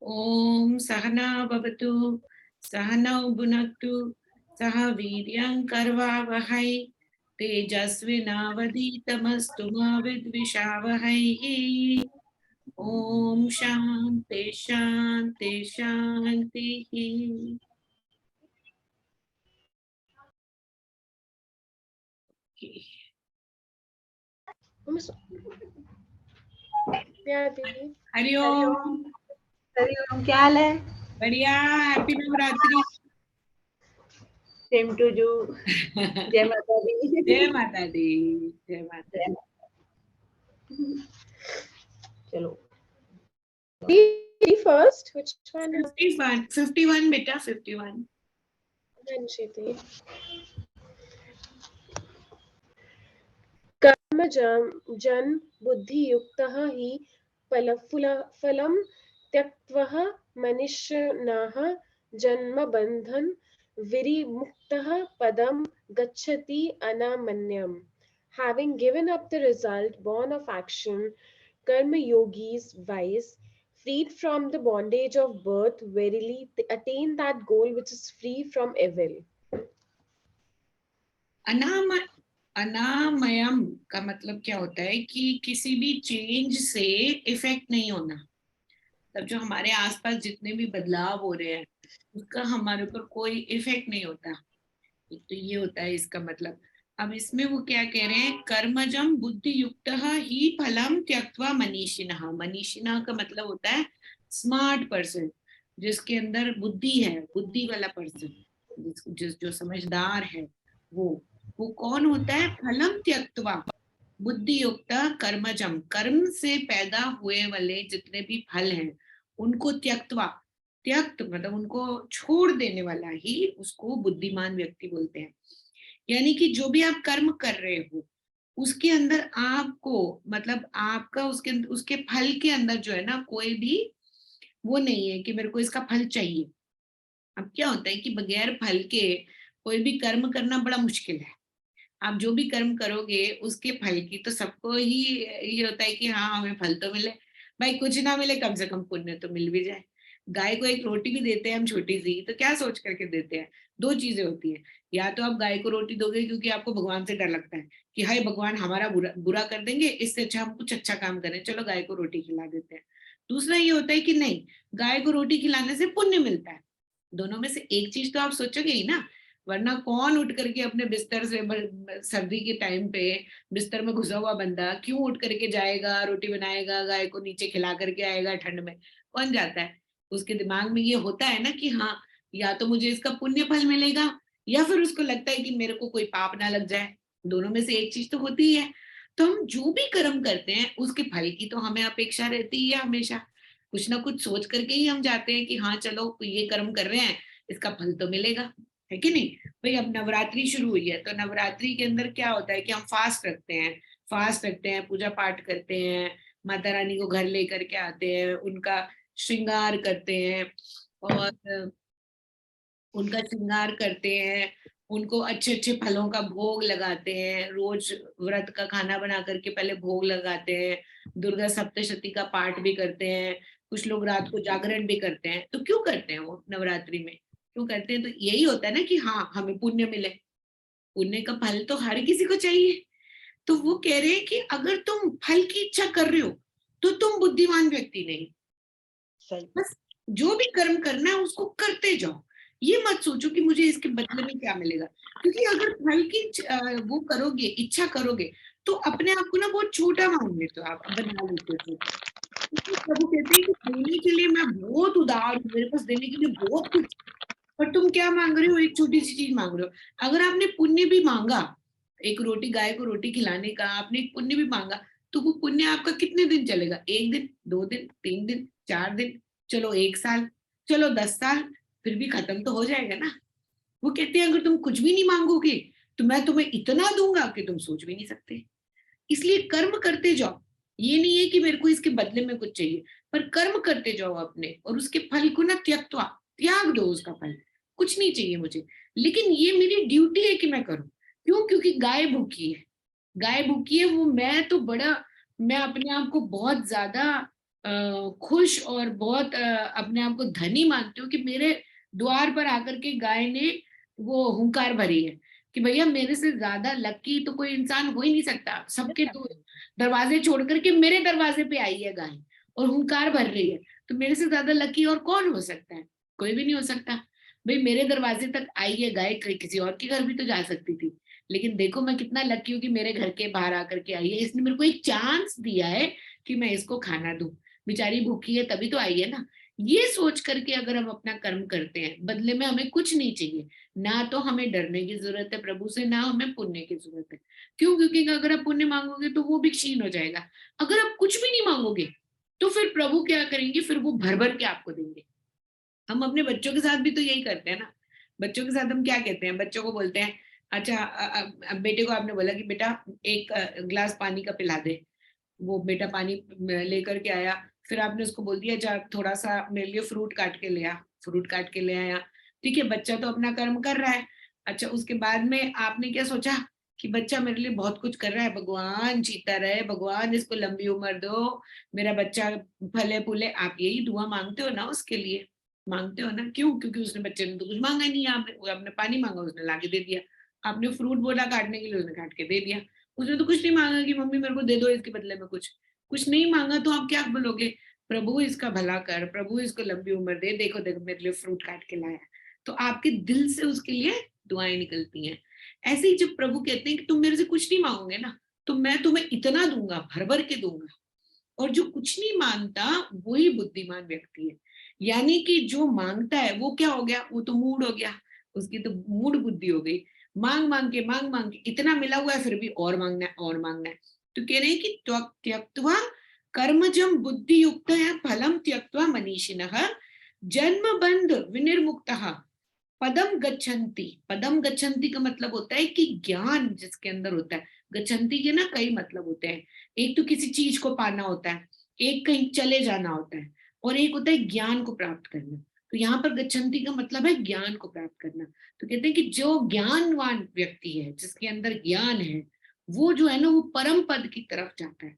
ओम सहना भवतु सहनौ भुनक्तु सह वीर्यं करवावहै तेजस्विनावधीतमस्तु मा विद्विषावहै। ओम शांति शांति शांति। हरिओम। हरिओम, क्या हाल है? बढ़िया, happy Navratri. Same to you. जय माता दी। जय माता दी। जय माता दी। चलो first, which one? 51 बेटा 51। कर्म जन बुद्धि युक्तः हि फलम त्यक्त्वा मनुष्यनाः जन्म बंधन विरिमुक्तः पदम गच्छति अनामन्यम. Having given up the result born of action, karma yogis wise, freed from the bondage of birth, verily attain that goal which is free from evil. अनामयम का मतलब क्या होता है कि किसी भी चेंज से इफेक्ट नहीं होना। तब जो हमारे आसपास जितने भी बदलाव हो रहे हैं उसका हमारे ऊपर कोई इफेक्ट नहीं होता। तो ये होता है इसका मतलब। अब इसमें वो क्या कह रहे हैं, कर्मजम बुद्धि युक्त ही फलम त्यक्त्वा मनीषिणः। मनीषिणः का मतलब होता है स्मार्ट पर्सन, जिसके अंदर बुद्धि है, बुद्धि वाला पर्सन, जो समझदार है। वो कौन होता है? फलम त्यक्त्वा, बुद्धि युक्त कर्मजम, कर्म से पैदा हुए वाले जितने भी फल हैं उनको त्यक्त्वा, त्यक्त मतलब उनको छोड़ देने वाला ही उसको बुद्धिमान व्यक्ति बोलते हैं। यानी कि जो भी आप कर्म कर रहे हो उसके अंदर आपको मतलब आपका उसके फल के अंदर जो है ना, कोई भी वो नहीं है कि मेरे को इसका फल चाहिए। अब क्या होता है कि बगैर फल के कोई भी कर्म करना बड़ा मुश्किल है। आप जो भी कर्म करोगे उसके फल की तो सबको ही ये होता है कि हाँ हमें फल तो मिले, भाई कुछ ना मिले कम से कम पुण्य तो मिल भी जाए। गाय को एक रोटी भी देते हैं हम छोटी सी, तो क्या सोच करके देते हैं? दो चीजें होती है, या तो आप गाय को रोटी दोगे क्योंकि आपको भगवान से डर लगता है कि हाय भगवान हमारा बुरा कर देंगे, इससे अच्छा हम कुछ अच्छा काम करें, चलो गाय को रोटी खिला देते हैं। दूसरा ये होता है कि नहीं, गाय को रोटी खिलाने से पुण्य मिलता है। दोनों में से एक चीज तो आप सोचोगे ही ना, वरना कौन उठ करके अपने बिस्तर से सर्दी के टाइम पे बिस्तर में घुसा हुआ बंदा क्यों उठ करके जाएगा, रोटी बनाएगा, गाय को नीचे खिला करके आएगा ठंड में? कौन जाता है? उसके दिमाग में ये होता है ना कि हाँ या तो मुझे इसका पुण्य फल मिलेगा, या फिर उसको लगता है कि मेरे को कोई पाप ना लग जाए। दोनों में से एक चीज तो होती ही है। तो हम जो भी कर्म करते हैं उसके फल की तो हमें अपेक्षा रहती ही है हमेशा। कुछ ना कुछ सोच करके ही हम जाते हैं कि हाँ चलो ये कर्म कर रहे हैं, इसका फल तो मिलेगा, है कि नहीं? भाई अब नवरात्रि शुरू हुई है तो नवरात्रि के अंदर क्या होता है कि हम फास्ट रखते हैं, पूजा पाठ करते हैं, माता रानी को घर लेकर के आते हैं, उनका श्रृंगार करते हैं और उनका श्रृंगार करते हैं, उनको अच्छे अच्छे फलों का भोग लगाते हैं, रोज व्रत का खाना बना करके पहले भोग लगाते हैं, दुर्गा सप्तशती का पाठ भी करते हैं, कुछ लोग रात को जागरण भी करते हैं। तो क्यों करते हैं वो नवरात्रि में? क्यों करते हैं? तो यही होता है ना कि हाँ हमें पुण्य मिले। पुण्य का फल तो हर किसी को चाहिए। तो वो कह रहे हैं कि अगर तुम फल की इच्छा कर रहे हो तो तुम बुद्धिमान व्यक्ति नहीं। बस जो भी कर्म करना है उसको करते जाओ, ये मत सोचो कि मुझे इसके बदले में क्या मिलेगा। क्योंकि अगर फल की वो करोगे, इच्छा करोगे, तो अपने आप को ना बहुत छोटा मान लेते हो, आप बना लेते हो। प्रभु कहते हैं कि देने के लिए मैं बहुत उदार हूँ, मेरे पास देने के लिए बहुत कुछ, पर तुम क्या मांग रहे हो? एक छोटी सी चीज मांग रहे हो। अगर आपने पुण्य भी मांगा, एक रोटी, गाय को रोटी खिलाने का आपने एक पुण्य भी मांगा, तो वो पुण्य आपका कितने दिन चलेगा? 1 दिन, 2 दिन, 3 दिन, 4 दिन, चलो 1 साल, चलो 10 साल, फिर भी खत्म तो हो जाएगा ना। वो कहते हैं अगर तुम कुछ भी नहीं मांगोगे तो मैं तुम्हें इतना दूंगा कि तुम सोच भी नहीं सकते। इसलिए कर्म करते जाओ। ये नहीं है कि मेरे को इसके बदले में कुछ चाहिए, पर कर्म करते जाओ अपने, और उसके फल को ना त्यक्त्वा, त्याग दो उसका फल। कुछ नहीं चाहिए मुझे, लेकिन ये मेरी ड्यूटी है कि मैं करूं। क्यों? क्योंकि गाय भूखी है। गाय भूखी है, वो मैं तो बड़ा, मैं अपने आप को बहुत ज्यादा खुश और बहुत अपने आप को धनी मानती हूँ कि मेरे द्वार पर आकर के गाय ने वो हुंकार भरी है कि भैया मेरे से ज्यादा लकी तो कोई इंसान हो ही नहीं सकता, सबके तो दरवाजे छोड़ करके मेरे दरवाजे पे आई है गाय और हुंकार भर रही है, तो मेरे से ज्यादा लकी और कौन हो सकता है? कोई भी नहीं हो सकता। भाई मेरे दरवाजे तक आई है गाय, किसी और के घर भी तो जा सकती थी, लेकिन देखो मैं कितना लकी हूँ कि मेरे घर के बाहर आकर के आई है, इसने मेरे को एक चांस दिया है कि मैं इसको खाना दूं, बेचारी भूखी है तभी तो आई है ना। ये सोच करके अगर हम अपना कर्म करते हैं, बदले में हमें कुछ नहीं चाहिए, ना तो हमें डरने की जरूरत है प्रभु से, ना हमें पुण्य की जरूरत है। क्यों? क्योंकि अगर आप पुण्य मांगोगे तो वो भी क्षीण हो जाएगा। अगर आप कुछ भी नहीं मांगोगे तो फिर प्रभु क्या करेंगे? फिर वो भर भर के आपको देंगे। हम अपने बच्चों के साथ भी तो यही करते हैं ना। बच्चों के साथ हम क्या कहते हैं? बच्चों को बोलते हैं अच्छा बेटे को आपने बोला कि बेटा एक गिलास पानी का पिला दे, वो बेटा पानी लेकर के आया, फिर आपने उसको बोल दिया जा थोड़ा सा मेरे लिए फ्रूट काट के ले आ, फ्रूट काट के ले आया। ठीक है, बच्चा तो अपना कर्म कर रहा है। अच्छा उसके बाद में आपने क्या सोचा कि बच्चा मेरे लिए बहुत कुछ कर रहा है, भगवान जीता रहे, भगवान इसको लंबी उम्र दो, मेरा बच्चा फले फूले। आप यही दुआ मांगते हो ना, उसके लिए मांगते हो ना। क्यों? क्योंकि उसने बच्चे ने तो कुछ मांगा नहीं, आपने पानी मांगा उसने ला के दे दिया, आपने फ्रूट बोला काटने के लिए उसने काट के दे दिया। उसने तो कुछ नहीं मांगा कि मम्मी मेरे को दे दो इसके बदले में कुछ, कुछ नहीं मांगा। तो आप क्या बोलोगे? प्रभु इसका भला कर, प्रभु इसको लंबी उम्र दे, देखो देखो मेरे लिए फ्रूट काट के लाया। तो आपके दिल से उसके लिए दुआएं निकलती हैं। ऐसे ही जब प्रभु कहते हैं कि तुम मेरे से कुछ नहीं मांगोगे ना, तो मैं तुम्हें इतना दूंगा, भर भर के दूंगा। और जो कुछ नहीं मांगता वही बुद्धिमान व्यक्ति है। यानी कि जो मांगता है वो क्या हो गया? वो तो मूड हो गया, उसकी तो मूड बुद्धि हो गई। मांग मांग के इतना मिला हुआ है, फिर भी और मांगना है और मांगना है। तो कह रहे हैं कि त्यक्त्वा कर्मजम बुद्धि युक्त है फलम त्यक्त्वा मनीषिणः जन्म बंध विनिर्मुक्तः पदम गच्छन्ति। पदम गच्छन्ति का मतलब होता है कि ज्ञान जिसके अंदर होता है। गच्छन्ति के ना कई मतलब होते हैं, एक तो किसी चीज को पाना होता है, एक कहीं चले जाना होता है, और एक होता है ज्ञान को प्राप्त करना। तो यहाँ पर गच्छन्ति का मतलब है ज्ञान को प्राप्त करना। तो कहते हैं कि जो ज्ञानवान व्यक्ति है, जिसके अंदर ज्ञान है, वो जो है ना वो परम पद की तरफ जाता है।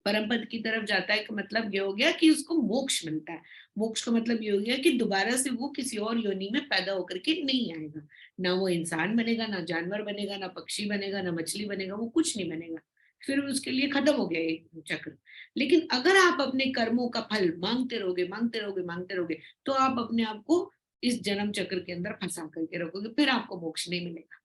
परम पद की तरफ जाता है का मतलब ये हो गया कि उसको मोक्ष मिलता है। मोक्ष का मतलब ये हो गया कि दोबारा से वो किसी और योनि में पैदा होकर के नहीं आएगा, ना वो इंसान बनेगा, ना जानवर बनेगा, ना पक्षी बनेगा, ना मछली बनेगा, वो कुछ नहीं बनेगा। फिर उसके लिए खत्म हो गया एक चक्र। लेकिन अगर आप अपने कर्मों का फल मांगते रहोगे, मांगते रहोगे, मांगते रहोगे, तो आप अपने आप को इस जन्म चक्र के अंदर फंसा करके रखोगे, फिर आपको मोक्ष नहीं मिलेगा।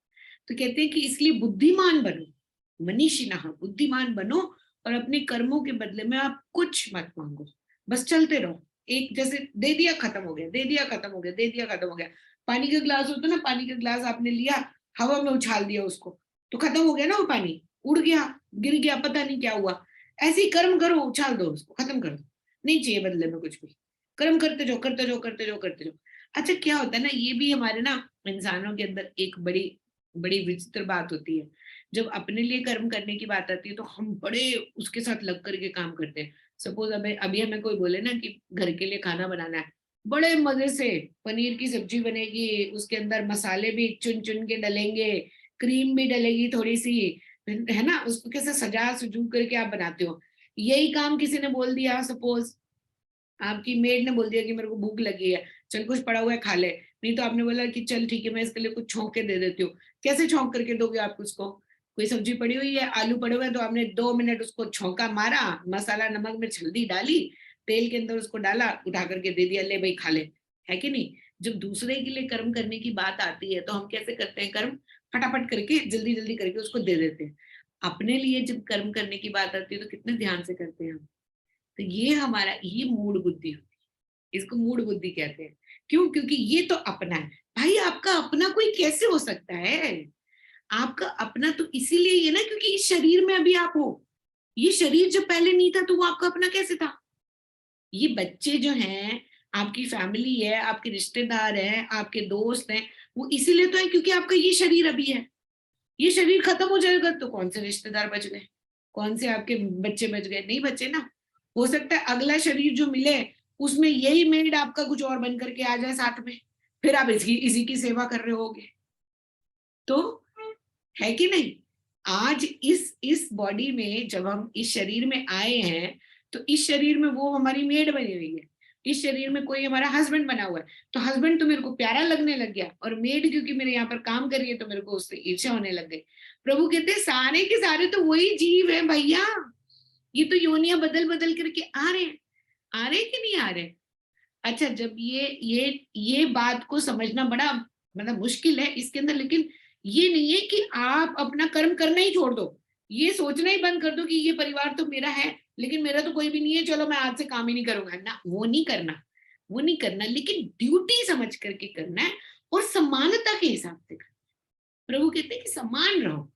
तो कहते हैं कि इसलिए बुद्धिमान बनो, मनीषिणः, बुद्धिमान बनो, और अपने कर्मों के बदले में आप कुछ मत मांगो, बस चलते रहो। एक जैसे दे दिया खत्म हो गया, दे दिया खत्म हो गया, दे दिया खत्म हो गया। पानी का ग्लास होता ना, पानी का ग्लास आपने लिया, हवा में उछाल दिया उसको, तो खत्म हो गया ना, वो पानी उड़ गया, गिर गया, पता नहीं क्या हुआ। ऐसे ही कर्म करो, उछाल दो उसको, खत्म कर दो, नहीं चाहिए बदले में कुछ भी। कर्म करते जाओ, करते जाओ, करते जाओ, करते जाओ। अच्छा क्या होता है ना, ये भी हमारे ना इंसानों के अंदर एक बड़ी बड़ी विचित्र बात होती है। जब अपने लिए कर्म करने की बात आती है तो हम बड़े उसके साथ लग करके काम करते हैं। सपोज अभी अभी हमें कोई बोले ना कि घर के लिए खाना बनाना है, बड़े मजे से पनीर की सब्जी बनेगी, उसके अंदर मसाले भी चुन चुन के डलेंगे, क्रीम भी डलेगी थोड़ी सी, है ना, उसको कैसे सजा सुजू करके आप बनाते हो। यही काम किसी ने बोल दिया, सपोज आपकी मेड ने बोल दिया कि मेरे को भूख लगी है, चल कुछ पड़ा हुआ है खा ले। नहीं तो आपने बोला कि चल ठीक है मैं इसके लिए कुछ छोंक के दे देती हूँ। कैसे छोंक करके दोगे आप उसको? कोई सब्जी पड़ी हुई है, आलू पड़े हुए हैं, तो आपने 2 मिनट उसको छौंका मारा, मसाला नमक मिर्च हल्दी डाली, तेल के अंदर उसको डाला, उठा करके दे दिया, ले भाई खा ले। है कि नहीं? जब दूसरे के लिए कर्म करने की बात आती है तो हम कैसे करते हैं कर्म? फटाफट करके जल्दी जल्दी करके उसको दे देते हैं। अपने लिए जब कर्म करने की बात आती है तो कितने ध्यान से करते हैं हम। तो ये हमारा ये मूड बुद्धि होती है, इसको मूड बुद्धि कहते हैं। क्यों? क्योंकि ये तो अपना है। भाई आपका अपना कोई कैसे हो सकता है? आपका अपना तो इसीलिए है ना क्योंकि इस शरीर में अभी आप हो। ये शरीर जब पहले नहीं था तो वो आपका अपना कैसे था? ये बच्चे जो हैं, आपकी फैमिली है, आपके रिश्तेदार हैं, आपके दोस्त हैं, वो इसीलिए तो है क्योंकि आपका ये शरीर अभी है। ये शरीर खत्म हो जाएगा तो कौन से रिश्तेदार बच गए, कौन से आपके बच्चे बच गए? नहीं बचे ना। हो सकता है अगला शरीर जो मिले उसमें यही मेड आपका कुछ और बन करके आ जाए साथ में, फिर आप इसी की सेवा कर रहे होगे। तो है कि नहीं? आज इस बॉडी में जब हम इस शरीर में आए हैं तो इस शरीर में वो हमारी मेड बनी हुई है, इस शरीर में कोई हमारा हस्बैंड बना हुआ है, तो हस्बैंड तो मेरे को प्यारा लगने लग गया, और मेड क्योंकि मेरे यहाँ पर काम कर रही है तो मेरे को उससे ईर्ष्या होने लग गई। प्रभु कहते हैं सारे के सारे तो वही जीव है भैया, ये तो योनियां बदल बदल करके आ रहे हैं, आ रहे कि नहीं आ रहे। अच्छा, जब ये बात को समझना बड़ा मतलब मुश्किल है इसके अंदर, लेकिन ये नहीं है कि आप अपना कर्म करना ही छोड़ दो, ये सोचना ही बंद कर दो कि ये परिवार तो मेरा है लेकिन मेरा तो कोई भी नहीं है, चलो मैं आज से काम ही नहीं करूंगा ना, वो नहीं करना, वो नहीं करना, लेकिन ड्यूटी समझ करके करना है और समानता के हिसाब से करना। प्रभु कहते हैं कि समान रहो।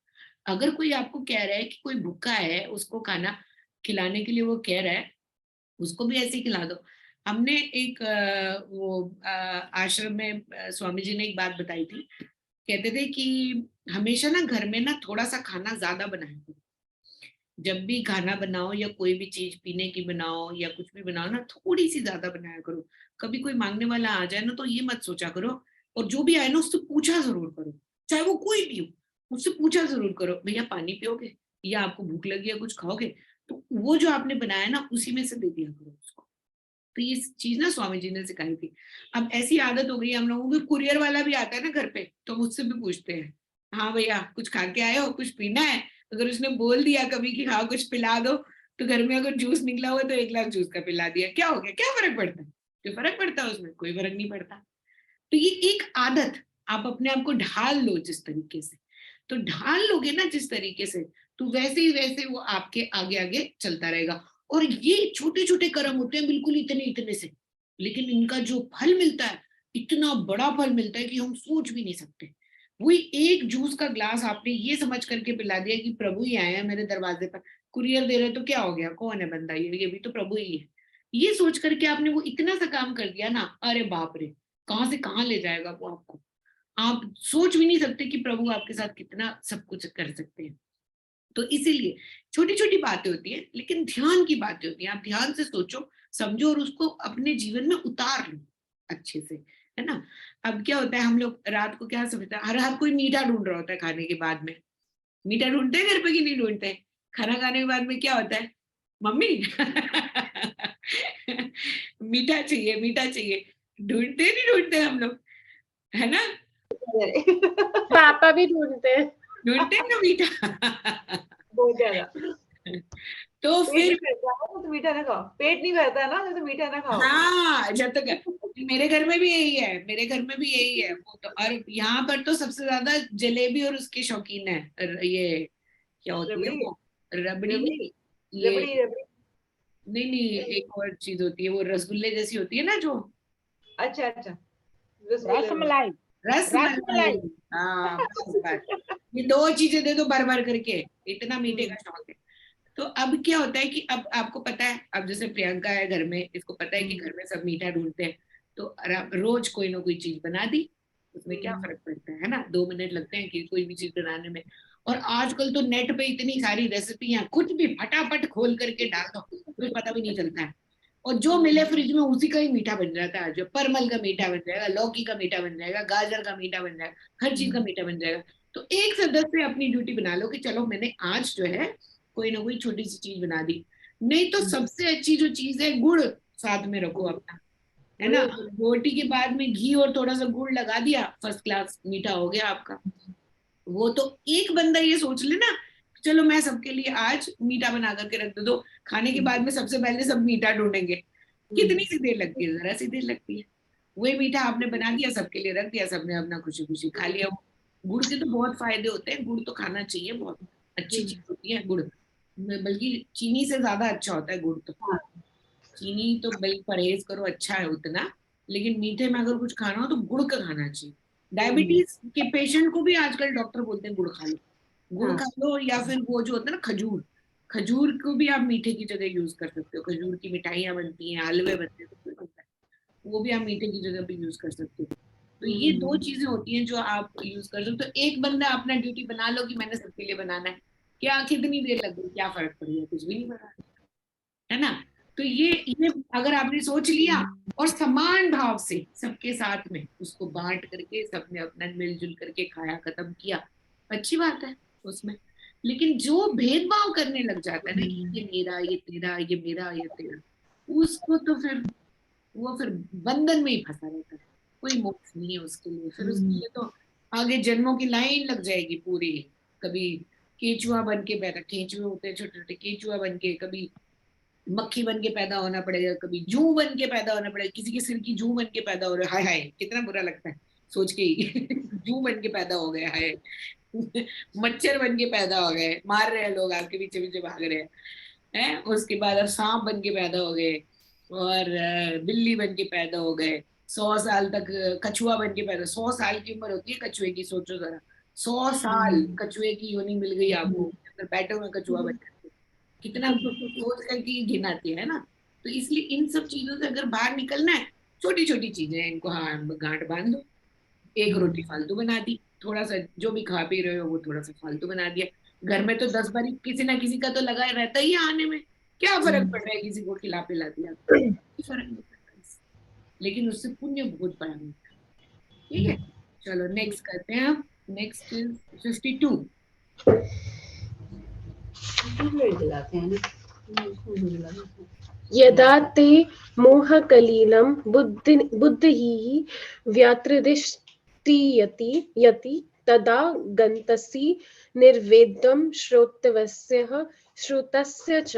अगर कोई आपको कह रहा है कि कोई भूखा है उसको खाना खिलाने के लिए वो कह रहा है, उसको भी ऐसे ही खिला दो। हमने एक आश्रम में स्वामी जी ने एक बात बताई थी, कहते थे कि हमेशा ना घर में ना थोड़ा सा खाना ज्यादा बनाया करो, जब भी खाना बनाओ या कोई भी चीज पीने की बनाओ या कुछ भी बनाओ ना थोड़ी सी ज्यादा बनाया करो। कभी कोई मांगने वाला आ जाए ना तो ये मत सोचा करो, और जो भी आए ना उससे पूछा जरूर करो, चाहे वो कोई भी हो, उससे पूछा जरूर करो भैया पानी पियोगे या आपको भूख लगी है कुछ खाओगे, तो वो जो आपने बनाया ना उसी में से दे दिया करो उसको। तो ये चीज ना स्वामी जी ने सिखाई थी। अब ऐसी आदत हो गई हम लोगों की, कुरियर वाला भी आता है ना घर पे तो मुझसे भी पूछते हैं, हाँ भैया कुछ खा के आए हो, कुछ पीना है। अगर उसने बोल दिया कभी कि हाँ कुछ पिला दो, तो घर में अगर जूस निकला हुआ तो 1 ग्लास जूस का पिला दिया, क्या हो गया, क्या फर्क पड़ता है, जो फर्क पड़ता है उसमें कोई फर्क नहीं पड़ता। तो ये एक आदत आप अपने आप को ढाल लो जिस तरीके से, तो ढाल लोगे ना जिस तरीके से, तो वैसे ही वैसे वो आपके आगे आगे चलता रहेगा। और ये छोटे छोटे कर्म होते हैं बिल्कुल इतने इतने से, लेकिन इनका जो फल मिलता है इतना बड़ा फल मिलता है कि हम सोच भी नहीं सकते। वही एक जूस का ग्लास आपने ये समझ करके पिला दिया कि प्रभु ही आए हैं मेरे दरवाजे पर, कुरियर दे रहे तो क्या हो गया, कौन है बंदा, ये भी तो प्रभु ही है, ये सोच करके आपने वो इतना सा काम कर दिया ना, अरे बाप रे कहां से कहां ले जाएगा वो आपको। आप सोच भी नहीं सकते कि प्रभु आपके साथ कितना सब कुछ कर सकते हैं। तो इसीलिए छोटी छोटी बातें होती हैं लेकिन ध्यान की बातें होती हैं, आप ध्यान से सोचो समझो और उसको अपने जीवन में उतार लो अच्छे से, है ना। अब क्या होता है हम लोग रात को क्या समझते हैं, हर कोई मीठा ढूंढ रहा होता है खाने के बाद में, मीठा ढूंढते हैं घर पे कि नहीं ढूंढते हैं। खाना खाने के बाद में क्या होता है, मम्मी मीठा चाहिए मीठा चाहिए, ढूंढते नहीं ढूंढते हम लोग, है ना। पापा भी ढूंढते हैं, ढूंढते हैं ना मीठा। बहुत ज्यादा। तो पेट फिर नहीं भरता है तो मीठा ना खाओ, पेट नहीं भरता ना तो मीठा ना खाओ। हाँ जब तक मेरे घर में भी यही है, मेरे घर में भी यही है वो तो। और यहाँ पर तो सबसे ज्यादा जलेबी और उसके शौकीन है, ये क्या होती है रबड़ी वो, रबड़ी नहीं, रबड़ी ये रबड़ी रबड़ी। नहीं नहीं एक और चीज होती है वो रसगुल्ले जैसी होती है ना जो, अच्छा अच्छा, रसगुल्ले रसमलाई। रसमलाई। रसमलाई। हाँ बस बस, ये 2 चीजें दे दो भर भर करके, इतना मीठे का शौक है। तो अब क्या होता है कि अब आपको पता है, अब जैसे प्रियंका है घर में, इसको पता है कि घर में सब मीठा ढूंढते हैं, तो रोज कोई ना कोई चीज बना दी, उसमें क्या फर्क पड़ता है ना, 2 मिनट लगते हैं कि कोई भी चीज बनाने में। और आजकल तो नेट पे इतनी सारी रेसिपी हैं, कुछ भी फटाफट खोल करके डाल दो, कुछ पता भी नहीं चलता है। और जो मिले फ्रिज में उसी का ही मीठा बन जाता है, जो परमल का मीठा बन जाएगा, लौकी का मीठा बन जाएगा, गाजर का मीठा बन जाएगा, हर चीज का मीठा बन जाएगा। तो एक सदस्य अपनी ड्यूटी बना लो कि चलो मैंने आज जो है कोई ना कोई छोटी सी चीज बना दी। नहीं तो सबसे अच्छी जो चीज है गुड़ साथ में रखो अपना, है ना। रोटी के बाद में घी और थोड़ा सा गुड़ लगा दिया, फर्स्ट क्लास मीठा हो गया आपका। वो तो एक बंदा ये सोच ले ना, चलो मैं सबके लिए आज मीठा बना करके रख दो, खाने के बाद में सबसे पहले सब मीठा ढूंढेंगे, कितनी सी देर लगती है, जरा सी देर लगती है। वही मीठा आपने बना दिया सबके लिए रख दिया, सबने अपना खुशी खुशी खा लिया। गुड़ के तो बहुत फायदे होते हैं, गुड़ तो खाना चाहिए, बहुत अच्छी चीज होती है गुड़, बल्कि चीनी से ज्यादा अच्छा होता है गुड़ तो। चीनी तो भाई परहेज करो अच्छा है उतना, लेकिन मीठे में अगर कुछ खाना हो तो गुड़ का खाना चाहिए। डायबिटीज के पेशेंट को भी आजकल डॉक्टर बोलते हैं गुड़ खा लो, गुड़ खा लो, या फिर वो जो होता है ना खजूर, खजूर को भी आप मीठे की जगह यूज कर सकते हो, खजूर की मिठाइयाँ बनती हैं, हलवे बनते हैं, कुछ भी बनता है, वो भी आप मीठे की जगह पे यूज कर सकते हो। तो ये 2 चीजें होती हैं जो आप यूज कर सकते हो। तो एक बंदा अपना ड्यूटी बना लो कि मैंने सबके लिए बनाना है, क्या कितनी देर लग गई, क्या फर्क पड़ेगा, कुछ भी नहीं पड़ा, है ना। तो ये अगर आपने सोच लिया और समान भाव से सबके साथ में उसको बांट करके सबने अपना मिलजुल करके खाया खत्म किया, अच्छी बात है उसमें। लेकिन जो भेदभाव करने लग जाता है ना कि ये मेरा, ये तेरा, ये मेरा, ये तेरा, उसको तो फिर वो फिर बंधन में ही फंसा रहता है, कोई मोक्ष नहीं है उसके लिए। फिर उसके लिए तो आगे जन्मों की लाइन लग जाएगी पूरी। कभी केचुआ बन के पैदा, केचुए होते हैं छोटे छोटे, केचुआ बन के, कभी मक्खी बन के पैदा होना पड़ेगा, कभी जू बन के पैदा होना पड़ेगा, किसी के सिर की जू बन के पैदा हो रहा है, हाय हाय कितना बुरा लगता है सोच के ही जू बन के पैदा हो गए, हाय मच्छर बन के पैदा हो गए, मार रहे हैं लोग, आपके पीछे पीछे भाग रहे हैं। उसके बाद अब सांप बन के पैदा हो गए, और बिल्ली बन के पैदा हो गए, 100 साल तक कछुआ बन के पैदा, 100 साल की उम्र होती है कछुए की, सोचो जरा, 100 साल कछुए की योनि मिल गई आपको, अगर बैठे हुए कछुआ बन के, कितना सोच करके घिन आती है ना। तो इसलिए इन सब चीजों से अगर बाहर निकलना है, छोटी छोटी चीजें हैं, इनको हाँ गांठ बांध दो, एक रोटी फालतू बना दी, थोड़ा सा जो भी खा पी रहे हो वो थोड़ा सा फालतू बना दिया, घर में तो 10 बार किसी ना किसी का तो लगा रहता ही है आने में, क्या फर्क पड़ रहा है किसी को खिला पिला दिया, कोई फर्क नहीं पड़ता इससे। लेकिन उससे पुण्य बहुत बड़ा मिलता है। ठीक है, चलो नेक्स्ट करते हैं अब। Next is 52। यदा ते मोहकलीलं बुद्धिः व्यात्रदिष्टि यति तदा गन्तसि निर्वेदं श्रोतस्य च.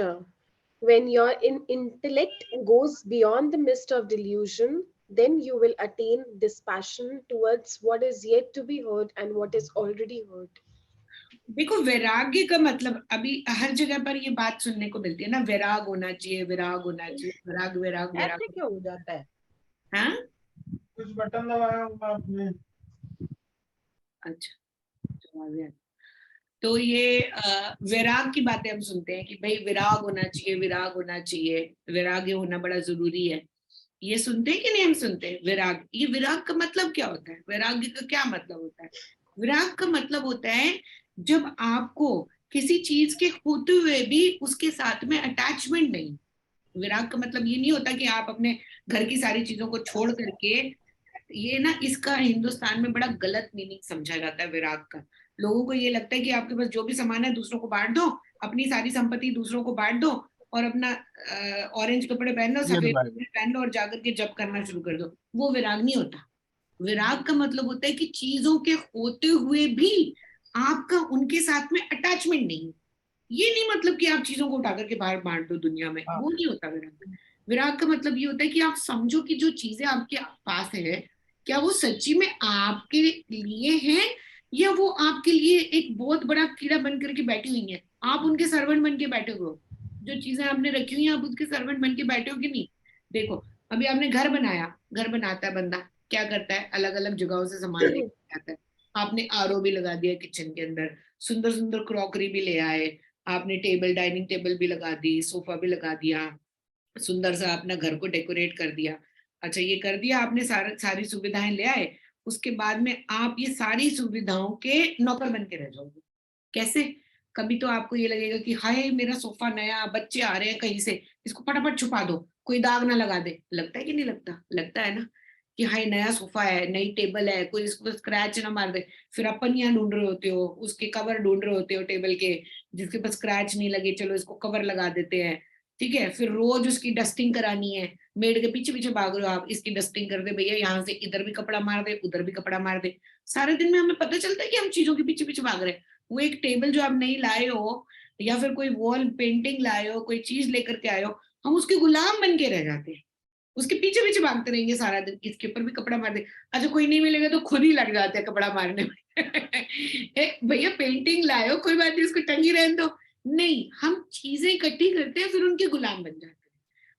When your intellect goes beyond the mist of delusion, then you will attain dispassion towards what is yet to be heard and what is already heard. देखो, वैराग्य का मतलब अभी हर जगह पर ये बात सुनने को मिलती है ना, वैराग होना चाहिए, वैराग होना चाहिए, वैराग वैराग वैराग। ऐसे क्यों हो जाता है? हाँ, कुछ बटन दबाया होगा आपने। अच्छा, जवाब है। तो ये वैराग की बातें हम सुनते हैं कि भाई विराग होना चाहिए, विराग होना चाहिए, वैराग्य होना बड़ा जरूरी है, ये सुनते हैं कि नहीं? हम सुनते हैं विराग। ये विराग का मतलब क्या होता है? वैराग्य का क्या मतलब होता है? विराग का मतलब होता है जब आपको किसी चीज के होते हुए भी उसके साथ में अटैचमेंट नहीं। विराग का मतलब ये नहीं होता कि आप अपने घर की सारी चीजों को छोड़ करके, ये ना इसका हिंदुस्तान में बड़ा गलत मीनिंग समझा जाता है विराग का। लोगों को ये लगता है कि आपके पास जो भी सामान है दूसरों को बांट दो, अपनी सारी संपत्ति दूसरों को बांट दो, और अपना ऑरेंज कपड़े पहन लो, सफेद कपड़े पहन लो, और जाकर के जप करना शुरू कर दो। वो विराग नहीं होता। विराग का मतलब होता है कि चीजों के होते हुए भी आपका उनके साथ में अटैचमेंट नहीं। ये नहीं मतलब कि आप चीजों को उठा करके बाहर बांट दो दुनिया में, वो नहीं होता विराग। विराग का मतलब ये होता है कि आप समझो कि जो चीजें आपके पास है, क्या वो सच्ची में आपके लिए है, या वो आपके लिए एक बहुत बड़ा कीड़ा बन करके बैठी हुई है, आप उनके सर्वेंट बन के बैठे हो। जो चीजें आपने रखी हुई है, आप उसके सर्वेंट बन के बैठे हो कि नहीं? देखो, अभी आपने घर बनाया, घर बनाता है बंदा, क्या करता है? अलग अलग जगहों से सामान लेके आता है। आपने आरओ भी लगा दिया किचन के अंदर, सुंदर सुंदर क्रॉकरी भी ले आए, आपने टेबल, डाइनिंग टेबल भी लगा दी, सोफा भी लगा दिया, सुंदर सा अपना घर को डेकोरेट कर दिया। अच्छा, ये कर दिया आपने, सारी सुविधाएं ले आए, उसके बाद में आप ये सारी सुविधाओं के नौकर बन के रह जाओगे। कैसे? कभी तो आपको ये लगेगा कि हाय मेरा सोफा नया, बच्चे आ रहे हैं कहीं से, इसको फटाफट छुपा दो, कोई दाग ना लगा दे। लगता है कि नहीं लगता? लगता है ना कि हाय नया सोफा है, नई टेबल है, कोई इसको स्क्रैच ना मार दे। फिर अपन यहाँ ढूंढ रहे होते हो, उसके कवर ढूंढ रहे होते हो टेबल के, जिसके पास स्क्रैच नहीं लगे, चलो इसको कवर लगा देते हैं। ठीक है, फिर रोज उसकी डस्टिंग करानी है, मेड के पीछे पीछे भाग रहे हो आप, इसकी डस्टिंग कर दे भैया, यहाँ से इधर भी कपड़ा मार दे, उधर भी कपड़ा मार दे। सारे दिन में हमें पता चलता है कि हम चीजों के पीछे पीछे भाग रहे हैं। वो एक टेबल जो आप नहीं लाए हो, या फिर कोई वॉल पेंटिंग लाए हो, कोई चीज लेकर के आए हो, हम उसके गुलाम बन के रह जाते हैं, उसके पीछे पीछे भागते रहेंगे सारा दिन, इसके ऊपर भी कपड़ा मार दे। अच्छा, कोई नहीं मिलेगा तो खुद ही लग जाते हैं कपड़ा मारने में भैया पेंटिंग लाए हो, कोई बात नहीं, उसको टंगी रहने दो। नहीं, हम चीजें इकट्ठी करते हैं, फिर उनके गुलाम बन जाते हैं।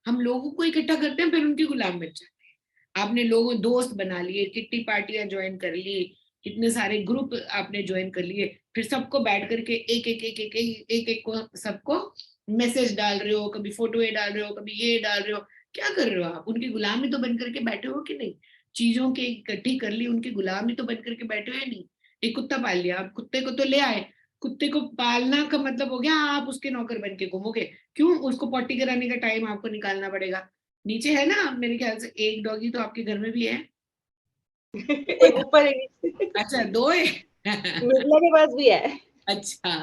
हम लोगों को इकट्ठा करते हैं, फिर उनके गुलाम बन जाते हैं। आपने लोगों दोस्त बना लिए, किट्टी पार्टियां ज्वाइन कर ली, कितने सारे ग्रुप आपने ज्वाइन कर लिए, फिर सबको बैठ करके एक एक एक एक एक एक, एक को सबको मैसेज डाल रहे हो, कभी फोटोए डाल रहे हो, कभी ये डाल रहे हो। क्या कर रहे हो आप? उनकी गुलामी तो बन करके बैठे हो कि नहीं? चीजों के इकट्ठी कर ली, उनकी गुलामी तो बन करके बैठे हो या नहीं? एक कुत्ता पाल लिया, आप कुत्ते को तो ले आए, कुत्ते को पालना का मतलब हो गया आप उसके नौकर बन के घूमोगे। क्यों? उसको पॉटी कराने का टाइम आपको निकालना पड़ेगा। नीचे है ना मेरे ख्याल से एक डॉगी तो आपके घर में भी है। ऊपर अच्छा, दो है मिर्ला के पास भी है। अच्छा,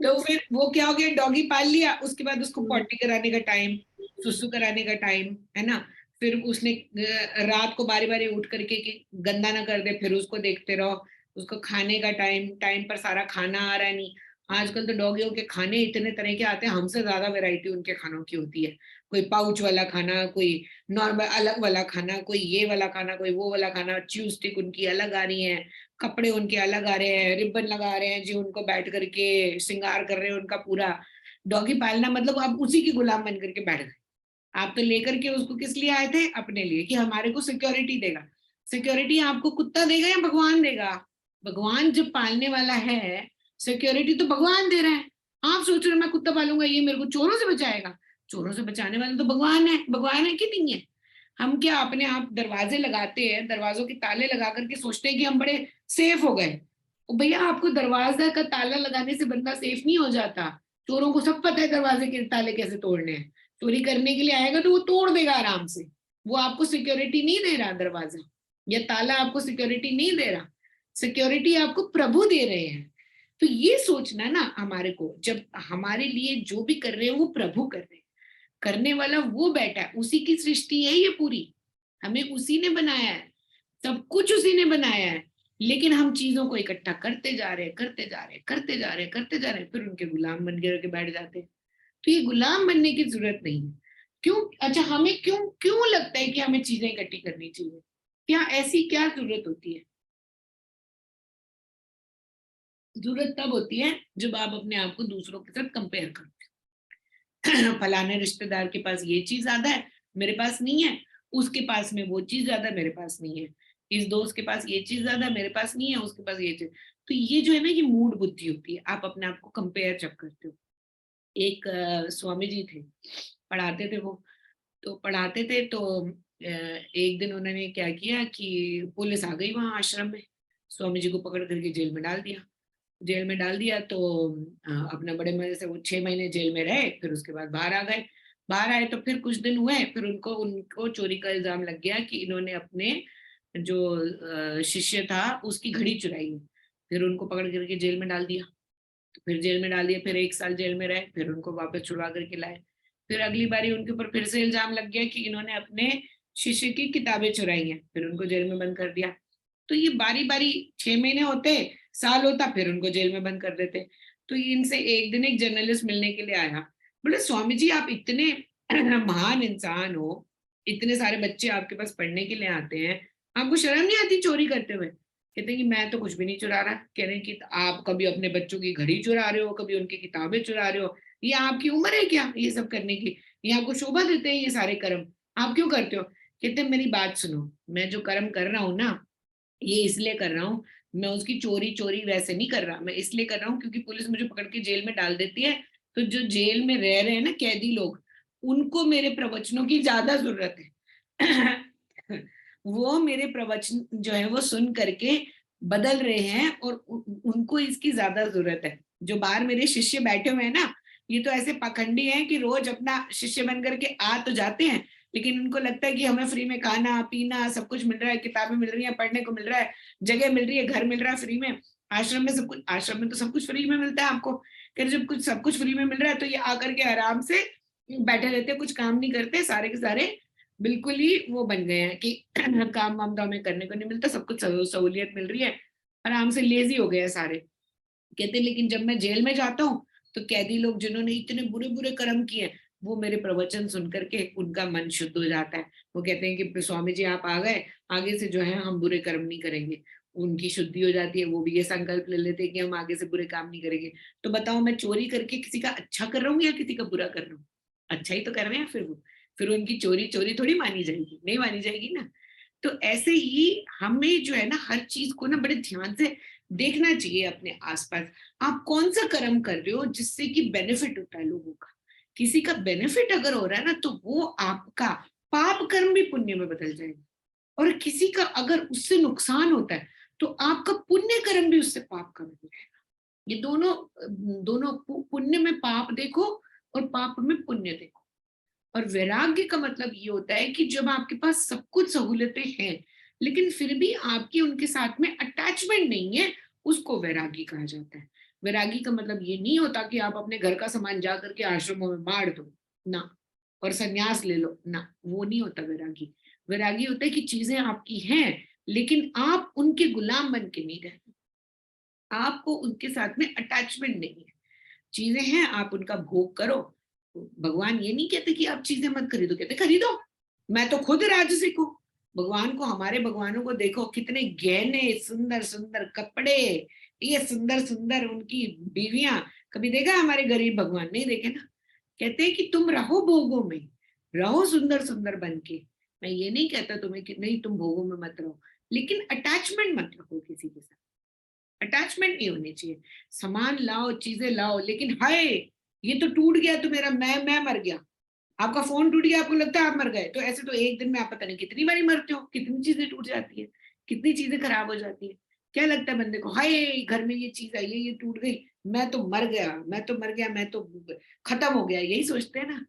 तो फिर वो क्या हो गया, डॉगी पाल लिया, उसके बाद उसको पॉटी कराने का टाइम, सुसु कराने का टाइम, है ना। फिर उसने रात को बारी बारी उठ करके कि गंदा ना कर दे, फिर उसको देखते रहो। उसको खाने का टाइम, टाइम पर सारा खाना आ रहा है नहीं। आजकल तो डॉगियों के खाने इतने तरह के आते हैं, हमसे ज्यादा वैरायटी उनके खानों की होती है। कोई पाउच वाला खाना, कोई नॉर्मल अलग वाला खाना, कोई ये वाला खाना, कोई वो वाला खाना, च्यू स्टिक उनकी अलग आ रही है, कपड़े उनके अलग आ रहे हैं, रिबन लगा रहे हैं जी, उनको बैठ करके श्रृंगार कर रहे हैं उनका पूरा। डॉगी पालना मतलब आप उसी की गुलाम बन करके बैठ गए। आप तो लेकर के उसको किस लिए आए थे, अपने लिए, कि हमारे को सिक्योरिटी देगा। सिक्योरिटी आपको कुत्ता देगा या भगवान देगा? भगवान जब पालने वाला है, सिक्योरिटी तो भगवान दे रहा है। आप सोच रहे हो मैं कुत्ता पालूंगा ये मेरे को चोरों से बचाएगा? चोरों से बचाने वाला तो भगवान है। भगवान है कि नहीं है? हम क्या अपने आप दरवाजे लगाते हैं, दरवाजों के ताले लगा करके सोचते हैं कि हम बड़े सेफ हो गए। भैया, आपको दरवाजा का ताला लगाने से बंदा सेफ नहीं हो जाता। चोरों को सब पता है दरवाजे के ताले कैसे तोड़ने हैं। चोरी करने के लिए आएगा तो वो तोड़ देगा आराम से। वो आपको सिक्योरिटी नहीं दे रहा, दरवाजा या ताला आपको सिक्योरिटी नहीं दे रहा। सिक्योरिटी आपको प्रभु दे रहे हैं। तो ये सोचना ना हमारे को, जब हमारे लिए जो भी कर रहे हैं वो प्रभु कर रहे हैं। करने वाला वो बैठा है, उसी की सृष्टि है ये पूरी। हमें उसी ने बनाया है, सब कुछ उसी ने बनाया है। लेकिन हम चीजों को इकट्ठा करते जा रहे हैं, करते जा रहे हैं, करते जा रहे हैं, करते जा रहे हैं, फिर उनके गुलाम बन के बैठ जाते हैं। तो ये गुलाम बनने की जरूरत नहीं है। क्यों? अच्छा, हमें क्यों क्यों लगता है कि हमें चीजें इकट्ठी करनी चाहिए? क्या ऐसी क्या जरूरत होती है? जरूरत तब होती है जब आप अपने आप को दूसरों के साथ कंपेयर करते हो। फलाने रिश्तेदार के पास ये चीज ज्यादा है, मेरे पास नहीं है। उसके पास में वो चीज ज्यादा, मेरे पास नहीं है। इस दोस्त के पास ये चीज ज्यादा, मेरे पास नहीं है, उसके पास ये चीज। तो ये जो है ना, ये मूड बुद्धि होती है। आप अपने आप को कंपेयर जब करते हो। एक स्वामी जी थे, पढ़ाते थे वो। तो पढ़ाते थे तो एक दिन उन्होंने क्या किया कि पुलिस आ गई वहां आश्रम में, स्वामी जी को पकड़ करके जेल में डाल दिया। जेल में डाल दिया तो अपना बड़े मजे से वो 6 महीने जेल में रहे, फिर उसके बाद बाहर आ गए। बाहर आए तो फिर कुछ दिन हुए, फिर उनको उनको चोरी का इल्जाम लग गया कि इन्होंने अपने जो शिष्य था उसकी घड़ी चुराई है। फिर उनको पकड़ करके जेल में डाल दिया। तो फिर जेल में डाल दिया, फिर 1 साल जेल में रहे, फिर उनको वापस छुड़वा करके लाए। फिर अगली बारी उनके ऊपर फिर से इल्जाम लग गया कि इन्होंने अपने शिष्य की किताबें चुराई हैं, फिर उनको जेल में बंद कर दिया। तो ये बारी बारी 6 महीने होते, साल होता, फिर उनको जेल में बंद कर देते। तो इनसे एक दिन एक जर्नलिस्ट मिलने के लिए आया। बोले, स्वामी जी आप इतने महान इंसान हो, इतने सारे बच्चे आपके पास पढ़ने के लिए आते हैं, आपको शर्म नहीं आती चोरी करते हुए? कहते हैं कि मैं तो कुछ भी नहीं चुरा रहा। कह रहे हैं कि आप कभी अपने बच्चों की घड़ी चुरा रहे हो, कभी उनकी किताबें चुरा रहे हो, ये आपकी उम्र है क्या ये सब करने की? ये आपको शोभा देते हैं ये सारे कर्म? आप क्यों करते हो? कहते हैं मेरी बात सुनो, मैं जो कर्म कर रहा हूँ ना, ये इसलिए कर रहा हूँ। मैं उसकी चोरी चोरी वैसे नहीं कर रहा, मैं इसलिए कर रहा हूँ क्योंकि पुलिस मुझे पकड़ के जेल में डाल देती है। तो जो जेल में रह रहे हैं ना कैदी लोग, उनको मेरे प्रवचनों की ज्यादा जरूरत है। वो मेरे प्रवचन जो है वो सुन करके बदल रहे हैं और उनको इसकी ज्यादा जरूरत है। जो बाहर मेरे शिष्य बैठे हुए हैं ना, ये तो ऐसे पाखंडी हैं कि रोज अपना शिष्य बन करके आ तो जाते हैं, लेकिन उनको लगता है कि हमें फ्री में खाना पीना सब कुछ मिल रहा है, किताबें मिल रही है, पढ़ने को मिल रहा है, जगह मिल रही है, घर मिल रहा है फ्री में। आश्रम में सब कुछ, आश्रम में तो सब कुछ फ्री में मिलता है आपको। फिर जब कुछ सब कुछ फ्री में मिल रहा है तो ये आकर के आराम से बैठे रहते, कुछ काम नहीं करते, सारे के सारे बिल्कुल ही वो बन गए हैं कि काम वाम तो हमें करने को नहीं मिलता, सब कुछ सहूलियत मिल रही है, आराम से लेजी हो गए हैं सारे। कहते लेकिन जब मैं जेल में जाता हूँ तो कैदी लोग जिन्होंने इतने बुरे बुरे कर्म किए, वो मेरे प्रवचन सुन करके उनका मन शुद्ध हो जाता है। वो कहते हैं कि स्वामी जी आप आ गए, आगे से जो है हम बुरे कर्म नहीं करेंगे। उनकी शुद्धि हो जाती है, वो भी ये संकल्प ले लेते हैं कि हम आगे से बुरे काम नहीं करेंगे। तो बताओ, मैं चोरी करके किसी का अच्छा कर रहा हूँ या किसी का बुरा कर रहा हूँ? अच्छा ही तो कर रहे हैं। फिर उनकी चोरी चोरी थोड़ी मानी जाएगी, नहीं मानी जाएगी ना। तो ऐसे ही हमें जो है ना, हर चीज को ना बड़े ध्यान से देखना चाहिए अपने आसपास। आप कौन सा कर्म कर रहे हो जिससे कि बेनिफिट होता है लोगों का? किसी का बेनिफिट अगर हो रहा है ना, तो वो आपका पाप कर्म भी पुण्य में बदल जाएगा। और किसी का अगर उससे नुकसान होता है तो आपका पुण्य कर्म भी उससे पाप कर्म हो जाएगा। ये दोनों दोनों पुण्य में पाप देखो और पाप में पुण्य देखो। और वैराग्य का मतलब ये होता है कि जब आपके पास सब कुछ सहूलतें हैं लेकिन फिर भी आपकी उनके साथ में अटैचमेंट नहीं है, उसको वैराग्य कहा जाता है। वैरागी का मतलब ये नहीं होता कि आप अपने घर का सामान जा करके आश्रमों में बांट दो ना, और संन्यास ले लो ना, वो नहीं होता वैरागी। वैरागी होता है कि चीजें आपकी हैं लेकिन आप उनके गुलाम बन के नहीं रहते, आपको उनके साथ में अटैचमेंट नहीं है। चीजें हैं, आप उनका भोग करो। भगवान ये नहीं कहते कि आप चीजें मत खरीदो, कहते खरीदो, मैं तो खुद राजसिक हूँ। भगवान को, हमारे भगवानों को देखो, कितने गहने, सुंदर सुंदर कपड़े, ये सुंदर सुंदर उनकी बीवियां। कभी देखा हमारे गरीब भगवान? नहीं देखे ना। कहते हैं कि तुम रहो भोगों में, रहो सुंदर सुंदर बन के। मैं ये नहीं कहता तुम्हें कि नहीं तुम भोगों में मत रहो, लेकिन अटैचमेंट मत रखो किसी के साथ। अटैचमेंट नहीं होनी चाहिए। सामान लाओ, चीजें लाओ, लेकिन हाय ये तो टूट गया तो मेरा मैं मर गया। आपका फोन टूट गया, आपको लगता है आप मर गए, तो ऐसे तो एक दिन में आप पता नहीं कितनी बारी मरते हो, कितनी चीजें टूट जाती है, कितनी चीजें खराब हो जाती है। क्या लगता है बंदे को, हाय घर में ये चीज आई है, ये टूट गई, मैं तो मर गया, मैं तो मर गया, मैं तो खत्म हो गया, यही सोचते हैं ना।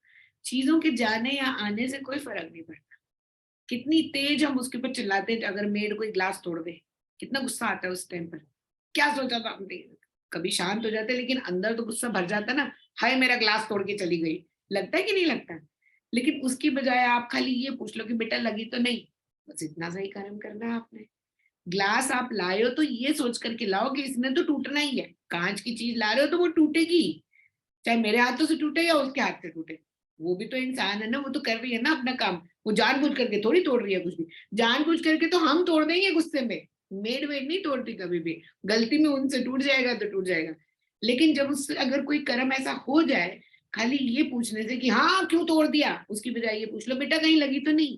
चीजों के जाने या आने से कोई फर्क नहीं पड़ता। कितनी तेज हम उसके ऊपर चिल्लाते हैं, अगर मेड कोई ग्लास तोड़ दे, कितना गुस्सा आता है उस टाइम पर। क्या सोचा था हमने? कभी शांत हो जाते, लेकिन अंदर तो गुस्सा भर जाता ना, हाय मेरा ग्लास तोड़ के चली गई। लगता है कि नहीं लगता? लेकिन उसकी बजाय आप खाली ये पूछ लो कि बेटा लगी तो नहीं, बस इतना सा ही कर्म करना है आपने। ग्लास आप लाए हो तो ये सोच करके लाओ कि इसने तो टूटना ही है। कांच की चीज ला रहे हो तो वो टूटेगी, चाहे मेरे हाथों से टूटे या उसके हाथ से टूटे। वो भी तो इंसान है ना, वो तो कर रही है ना अपना काम। वो जानबूझ करके थोड़ी तोड़ रही है कुछ भी। जानबूझ करके तो हम तोड़ देंगे गुस्से में, मेड वेड नहीं तोड़ती कभी भी। गलती में उनसे टूट जाएगा तो टूट जाएगा। लेकिन जब उससे अगर कोई कर्म ऐसा हो जाए, खाली ये पूछने से कि हाँ क्यों तोड़ दिया, उसकी बजाय ये पूछ लो बेटा कहीं लगी तो नहीं।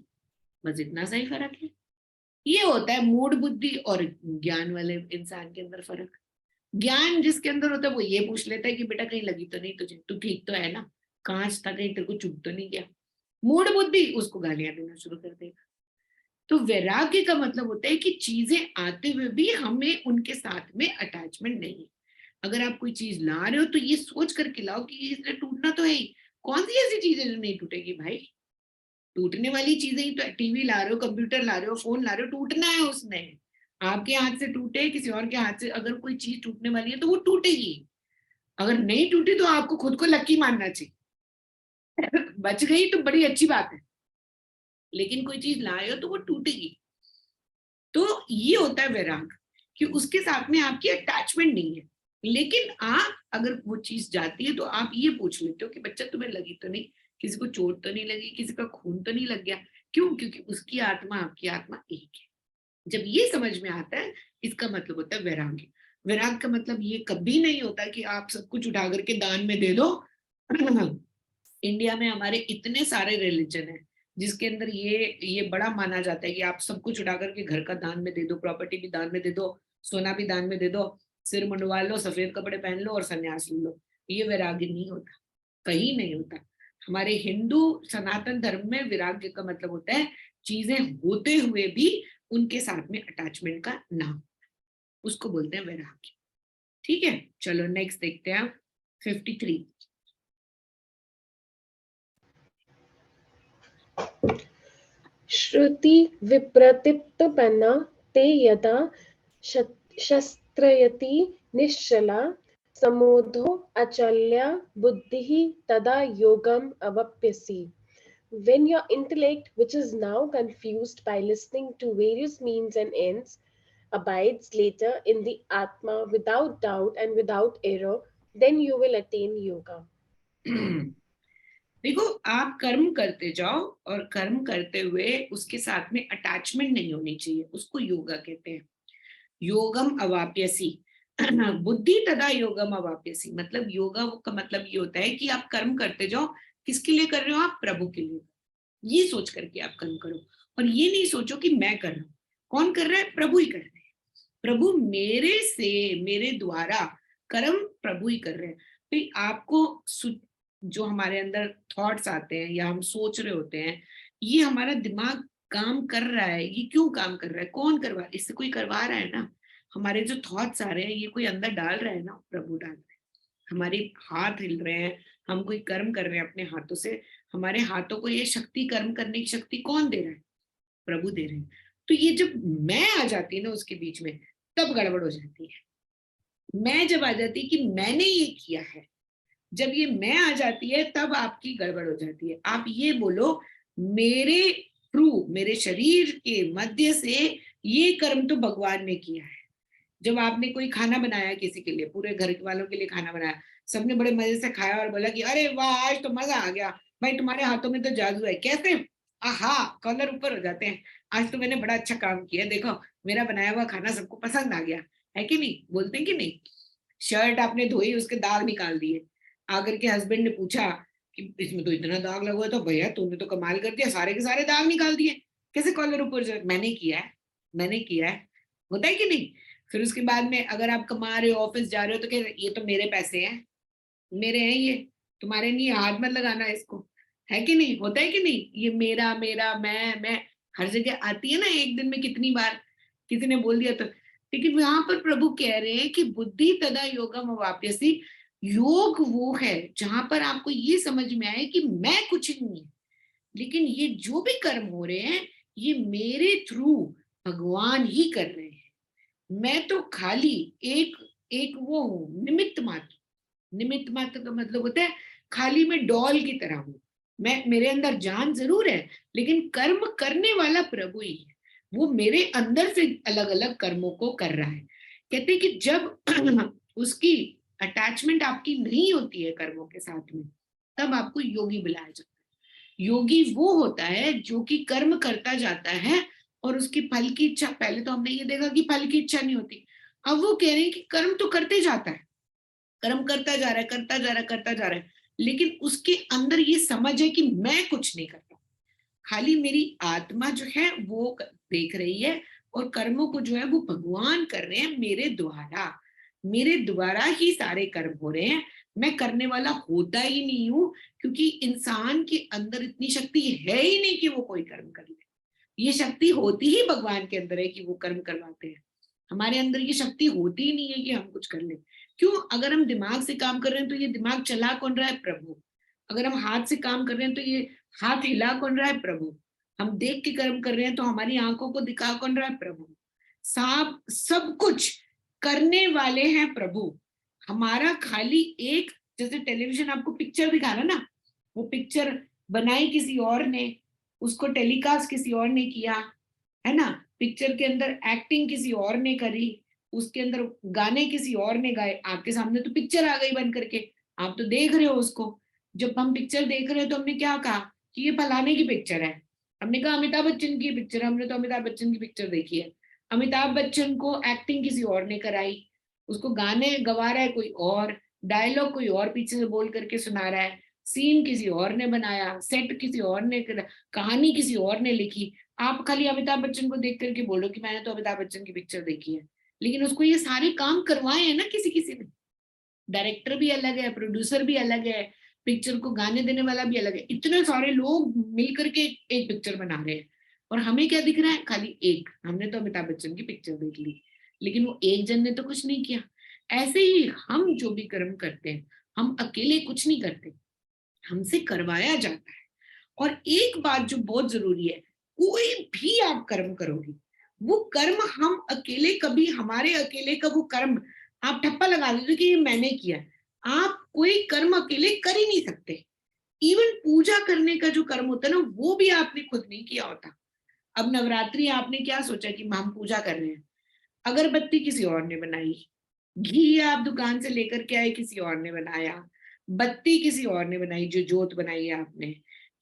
बस इतना सा ही फर्क है। ये होता है मूड बुद्धि और ज्ञान वाले इंसान के अंदर फर्क। ज्ञान जिसके अंदर होता है वो ये पूछ लेता है कि बेटा कहीं लगी तो नहीं तुझे, तू ठीक तो है ना, कांच था कहीं तेरे को चुभ तो नहीं गया। मूड बुद्धि उसको गालियां देना शुरू कर देगा। तो वैराग्य का मतलब होता है कि चीजें आते हुए भी हमें उनके साथ में अटैचमेंट नहीं है। अगर आप कोई चीज ला रहे हो तो ये सोच करके लाओ कि इसने टूटना तो है ही। कौन सी ऐसी चीज है जो नहीं टूटेगी भाई? टूटने वाली चीजें ही तो, टीवी ला रहे हो, कंप्यूटर ला रहे हो, फोन ला रहे हो, टूटना है उसने। आपके हाथ से टूटे, किसी और के हाथ से अगर कोई चीज टूटने वाली है तो वो टूटेगी। अगर नहीं टूटी तो आपको खुद को लकी मानना चाहिए। बच गई तो बड़ी अच्छी बात है, लेकिन कोई चीज लाए हो तो वो टूटेगी। तो ये होता है वैराग, कि उसके साथ में आपकी अटैचमेंट नहीं है। लेकिन आप अगर वो चीज जाती है तो आप ये पूछ लेते हो कि बच्चा तुम्हें लगी तो नहीं, किसी को चोट तो नहीं लगी, किसी का खून तो नहीं लग गया। क्यों? क्योंकि उसकी आत्मा आपकी आत्मा एक है। जब ये समझ में आता है, इसका मतलब होता है वैराग्य। वैराग का मतलब ये कभी नहीं होता कि आप सब कुछ उठा करके दान में दे दो। इंडिया में हमारे इतने सारे रिलीजन है जिसके अंदर ये बड़ा माना जाता है कि आप सब कुछ उठा करके घर का दान में दे दो, प्रॉपर्टी भी दान में दे दो, सोना भी दान में दे दो, सिर मुंडवा लो, सफेद कपड़े पहन लो और संन्यास ले लो। ये वैराग्य नहीं होता, कहीं नहीं होता। हमारे हिंदू सनातन धर्म में वैराग्य का मतलब होता है चीजें होते हुए भी उनके साथ में अटैचमेंट का ना, उसको बोलते हैं वैराग्य। ठीक है, चलो नेक्स्ट देखते हैं 53। श्रुति विप्रतिपन्ना ते यदा शस्त्रयति निश्चला समोधो अचल्या बुद्धिः तदा योगम अवाप्यसि. When your intellect, which is now confused by listening to various means and ends, abides later in the Atma without doubt and without error, then you will attain yoga. देखो, आप कर्म करते जाओ और कर्म करते हुए उसके साथ में अटैचमेंट नहीं होनी चाहिए, उसको योगा कहते हैं। योगम अवाप्यसी। बुद्धि तदा योगम अवाप्यसी, मतलब योगा का मतलब ये होता है कि आप कर्म करते जाओ। किसके लिए कर रहे हो? आप प्रभु के लिए। ये सोच करके आप कर्म करो, और ये नहीं सोचो कि मैं कर रहा हूं। कौन कर रहा है? प्रभु ही कर रहे हैं। प्रभु मेरे से, मेरे द्वारा कर्म प्रभु ही कर रहे हैं। तो आपको जो हमारे अंदर थॉट्स आते हैं या हम सोच रहे होते हैं, ये हमारा दिमाग काम कर रहा है। ये क्यों काम कर रहा है? कौन करवा? इससे कोई करवा रहा है ना। हमारे जो थॉट्स आ रहे हैं ये कोई अंदर डाल रहा है ना, प्रभु डाल रहे हैं। हमारे हाथ हिल रहे हैं, हम कोई कर्म कर रहे हैं अपने हाथों से, हमारे हाथों को ये शक्ति, कर्म करने की शक्ति कौन दे रहा है? प्रभु दे रहे हैं। तो ये जब मैं आ जाती है ना उसके बीच में, तब गड़बड़ हो जाती है। मैं जब आ जाती है कि मैंने ये किया है, जब ये मैं आ जाती है तब आपकी गड़बड़ हो जाती है। आप ये बोलो मेरे थ्रू, मेरे शरीर के मध्य से ये कर्म तो भगवान ने किया है। जब आपने कोई खाना बनाया किसी के लिए, पूरे घर वालों के लिए खाना बनाया, सबने बड़े मजे से खाया और बोला कि अरे वाह आज तो मजा आ गया, भाई तुम्हारे हाथों में तो जादू है। कैसे? आहा, कॉलर ऊपर हो जाते हैं, आज तो मैंने बड़ा अच्छा काम किया, देखो मेरा बनाया हुआ खाना सबको पसंद आ गया, है कि नहीं? बोलते हैं कि नहीं? शर्ट आपने धोई, उसके दाग निकाल दिए, आकर के हस्बैंड ने पूछा कि इसमें तो इतना दाग लगा हुआ था, भैया तूने तो कमाल कर दिया, सारे के सारे दाग निकाल दिए, कैसे कॉलर ऊपर? मैंने किया है, मैंने किया है। होता है कि नहीं? फिर उसके बाद में अगर आप कमा रहे हो, ऑफिस जा रहे हो, तो कह ये तो मेरे पैसे हैं, मेरे हैं ये, तुम्हारे नहीं, हाथ मत लगाना इसको, है कि नहीं? होता है कि नहीं? ये मेरा मेरा मैं हर जगह आती है ना, एक दिन में कितनी बार किसी ने बोल दिया तो। लेकिन यहाँ पर प्रभु कह रहे हैं कि बुद्धि तदा योगम अवाप्यसि, योग वो है जहां पर आपको ये समझ में आए कि मैं कुछ नहीं है, लेकिन ये जो भी कर्म हो रहे हैं ये मेरे थ्रू भगवान ही कर रहे हैं। मैं तो खाली एक एक वो हूँ, निमित्त मात्र। निमित्त मात्र का मतलब होता है खाली मैं डॉल की तरह हूँ, मैं, मेरे अंदर जान जरूर है, लेकिन कर्म करने वाला प्रभु ही है। वो मेरे अंदर से अलग अलग कर्मों को कर रहा है। कहते हैं कि जब उसकी अटैचमेंट आपकी नहीं होती है कर्मों के साथ में, तब आपको योगी बुलाया जाता है। योगी वो होता है जो कि कर्म करता जाता है और उसकी फल की इच्छा, पहले तो हमने ये देखा कि फल की इच्छा नहीं होती, अब वो कह रहे हैं कि कर्म तो करते जाता है, कर्म करता जा रहा है, करता जा रहा है, करता जा रहा है, लेकिन उसके अंदर ये समझ है कि मैं कुछ नहीं करता, खाली मेरी आत्मा जो है वो देख रही है, और कर्मों को जो है वो भगवान कर रहे हैं मेरे द्वारा, मेरे द्वारा ही सारे कर्म हो रहे हैं, मैं करने वाला होता ही नहीं हूं, क्योंकि इंसान के अंदर इतनी शक्ति है ही नहीं कि वो कोई कर्म कर ले। ये शक्ति होती ही भगवान के अंदर है कि वो कर्म करवाते हैं, हमारे अंदर ये शक्ति होती ही नहीं है कि हम कुछ कर ले। क्यों? अगर हम दिमाग से काम कर रहे हैं तो ये दिमाग चला कौन रहा है? प्रभु। अगर हम हाथ से काम कर रहे हैं तो ये हाथ हिला कौन रहा है? प्रभु। हम देख के कर्म कर रहे हैं तो हमारी आंखों को दिखा कौन रहा है? प्रभु। सब कुछ करने वाले हैं प्रभु। हमारा खाली एक, जैसे टेलीविजन आपको पिक्चर दिखा रहा ना, वो पिक्चर बनाई किसी और ने, उसको टेलीकास्ट किसी और ने किया, है ना? पिक्चर के अंदर एक्टिंग किसी और ने करी, उसके अंदर गाने किसी और ने गाए, आपके सामने तो पिक्चर आ गई बन करके, आप तो देख रहे हो उसको। जब हम पिक्चर देख रहे हैं तो हमने क्या कहा कि ये फलाने की पिक्चर है, हमने कहा अमिताभ बच्चन की पिक्चर, हमने तो अमिताभ बच्चन की पिक्चर देखी है। अमिताभ बच्चन को एक्टिंग किसी और ने कराई, उसको गाने गवा रहा है कोई और, डायलॉग कोई और पीछे से बोल करके सुना रहा है, सीन किसी और ने बनाया, सेट किसी और ने, कहानी किसी और ने लिखी। आप खाली अमिताभ बच्चन को देख करके बोलो कि मैंने तो अमिताभ बच्चन की पिक्चर देखी है, लेकिन उसको ये सारे काम करवाए हैं ना किसी किसी ने। डायरेक्टर भी अलग है, प्रोड्यूसर भी अलग है, पिक्चर को गाने देने वाला भी अलग है, इतने सारे लोग मिल करके एक पिक्चर बना रहे हैं, और हमें क्या दिख रहा है? खाली एक, हमने तो अमिताभ बच्चन की पिक्चर देख ली, लेकिन वो एक जन ने तो कुछ नहीं किया। ऐसे ही हम जो भी कर्म करते हैं, हम अकेले कुछ नहीं करते, हमसे करवाया जाता है। और एक बात जो बहुत जरूरी है, कोई भी आप कर्म करोगे, वो कर्म हम अकेले, कभी हमारे अकेले का वो कर्म आप ठप्पा लगा दीजिए कि ये मैंने किया, आप कोई कर्म अकेले कर ही नहीं सकते। इवन पूजा करने का जो कर्म होता है ना, वो भी आपने खुद नहीं किया होता। अब नवरात्रि आपने क्या सोचा कि हम पूजा कर रहे हैं, अगरबत्ती किसी और ने बनाई, घी आप दुकान से लेकर के आए किसी और ने बनाया, बत्ती किसी और ने बनाई, जो जोत बनाई है आपने,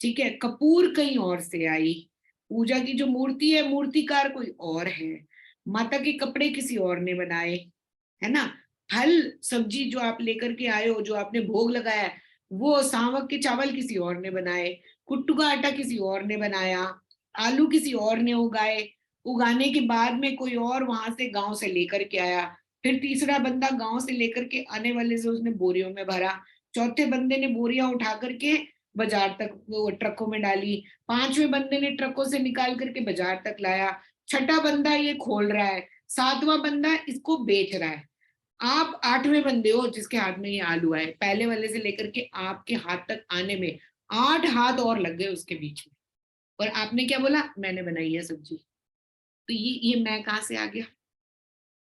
ठीक है, कपूर कहीं और से आई, पूजा की जो मूर्ति है मूर्तिकार कोई और है, माता के कपड़े किसी और ने बनाए, है ना, फल सब्जी जो आप लेकर के आए हो, जो आपने भोग लगाया है, वो सावक के चावल किसी और ने बनाए, कुट्टू का आटा किसी और ने बनाया, आलू किसी और ने उगाए, उगाने के बाद में कोई और वहां से गांव से लेकर के आया, फिर तीसरा बंदा गांव से लेकर के आने वाले से उसने बोरियों में भरा, चौथे बंदे ने बोरियां उठा करके बाजार तक वो ट्रकों में डाली, पांचवें बंदे ने ट्रकों से निकाल करके बाजार तक लाया, छठा बंदा ये खोल रहा है, सातवां बंदा इसको बेच रहा है, आप आठवें बंदे हो जिसके हाथ में ये आलू आए, पहले वाले से लेकर के आपके हाथ तक आने में 8 हाथ और लग गए उसके बीच में, और आपने क्या बोला? मैंने बनाई है सब्जी। तो ये मैं कहां से आ गया?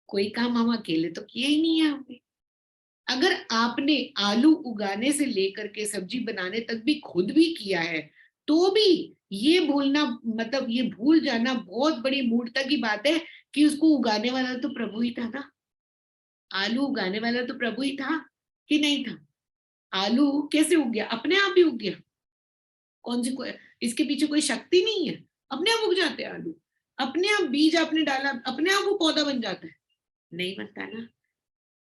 कोई काम हम अकेले तो किया ही नहीं है हमने। अगर आपने आलू उगाने से लेकर के सब्जी बनाने तक भी खुद भी किया है, तो भी ये भूलना, मतलब ये भूल जाना बहुत बड़ी मूर्खता की बात है कि उसको उगाने वाला तो प्रभु ही था ना। आलू उगाने वाला तो प्रभु ही था कि नहीं था? आलू कैसे उग गया? अपने आप ही उग गया। कौन सी कोई इसके पीछे कोई शक्ति नहीं है, अपने आप उग जाते हैं आलू। अपने आप बीज आपने डाला, अपने आप वो पौधा बन जाता है? नहीं बनता ना,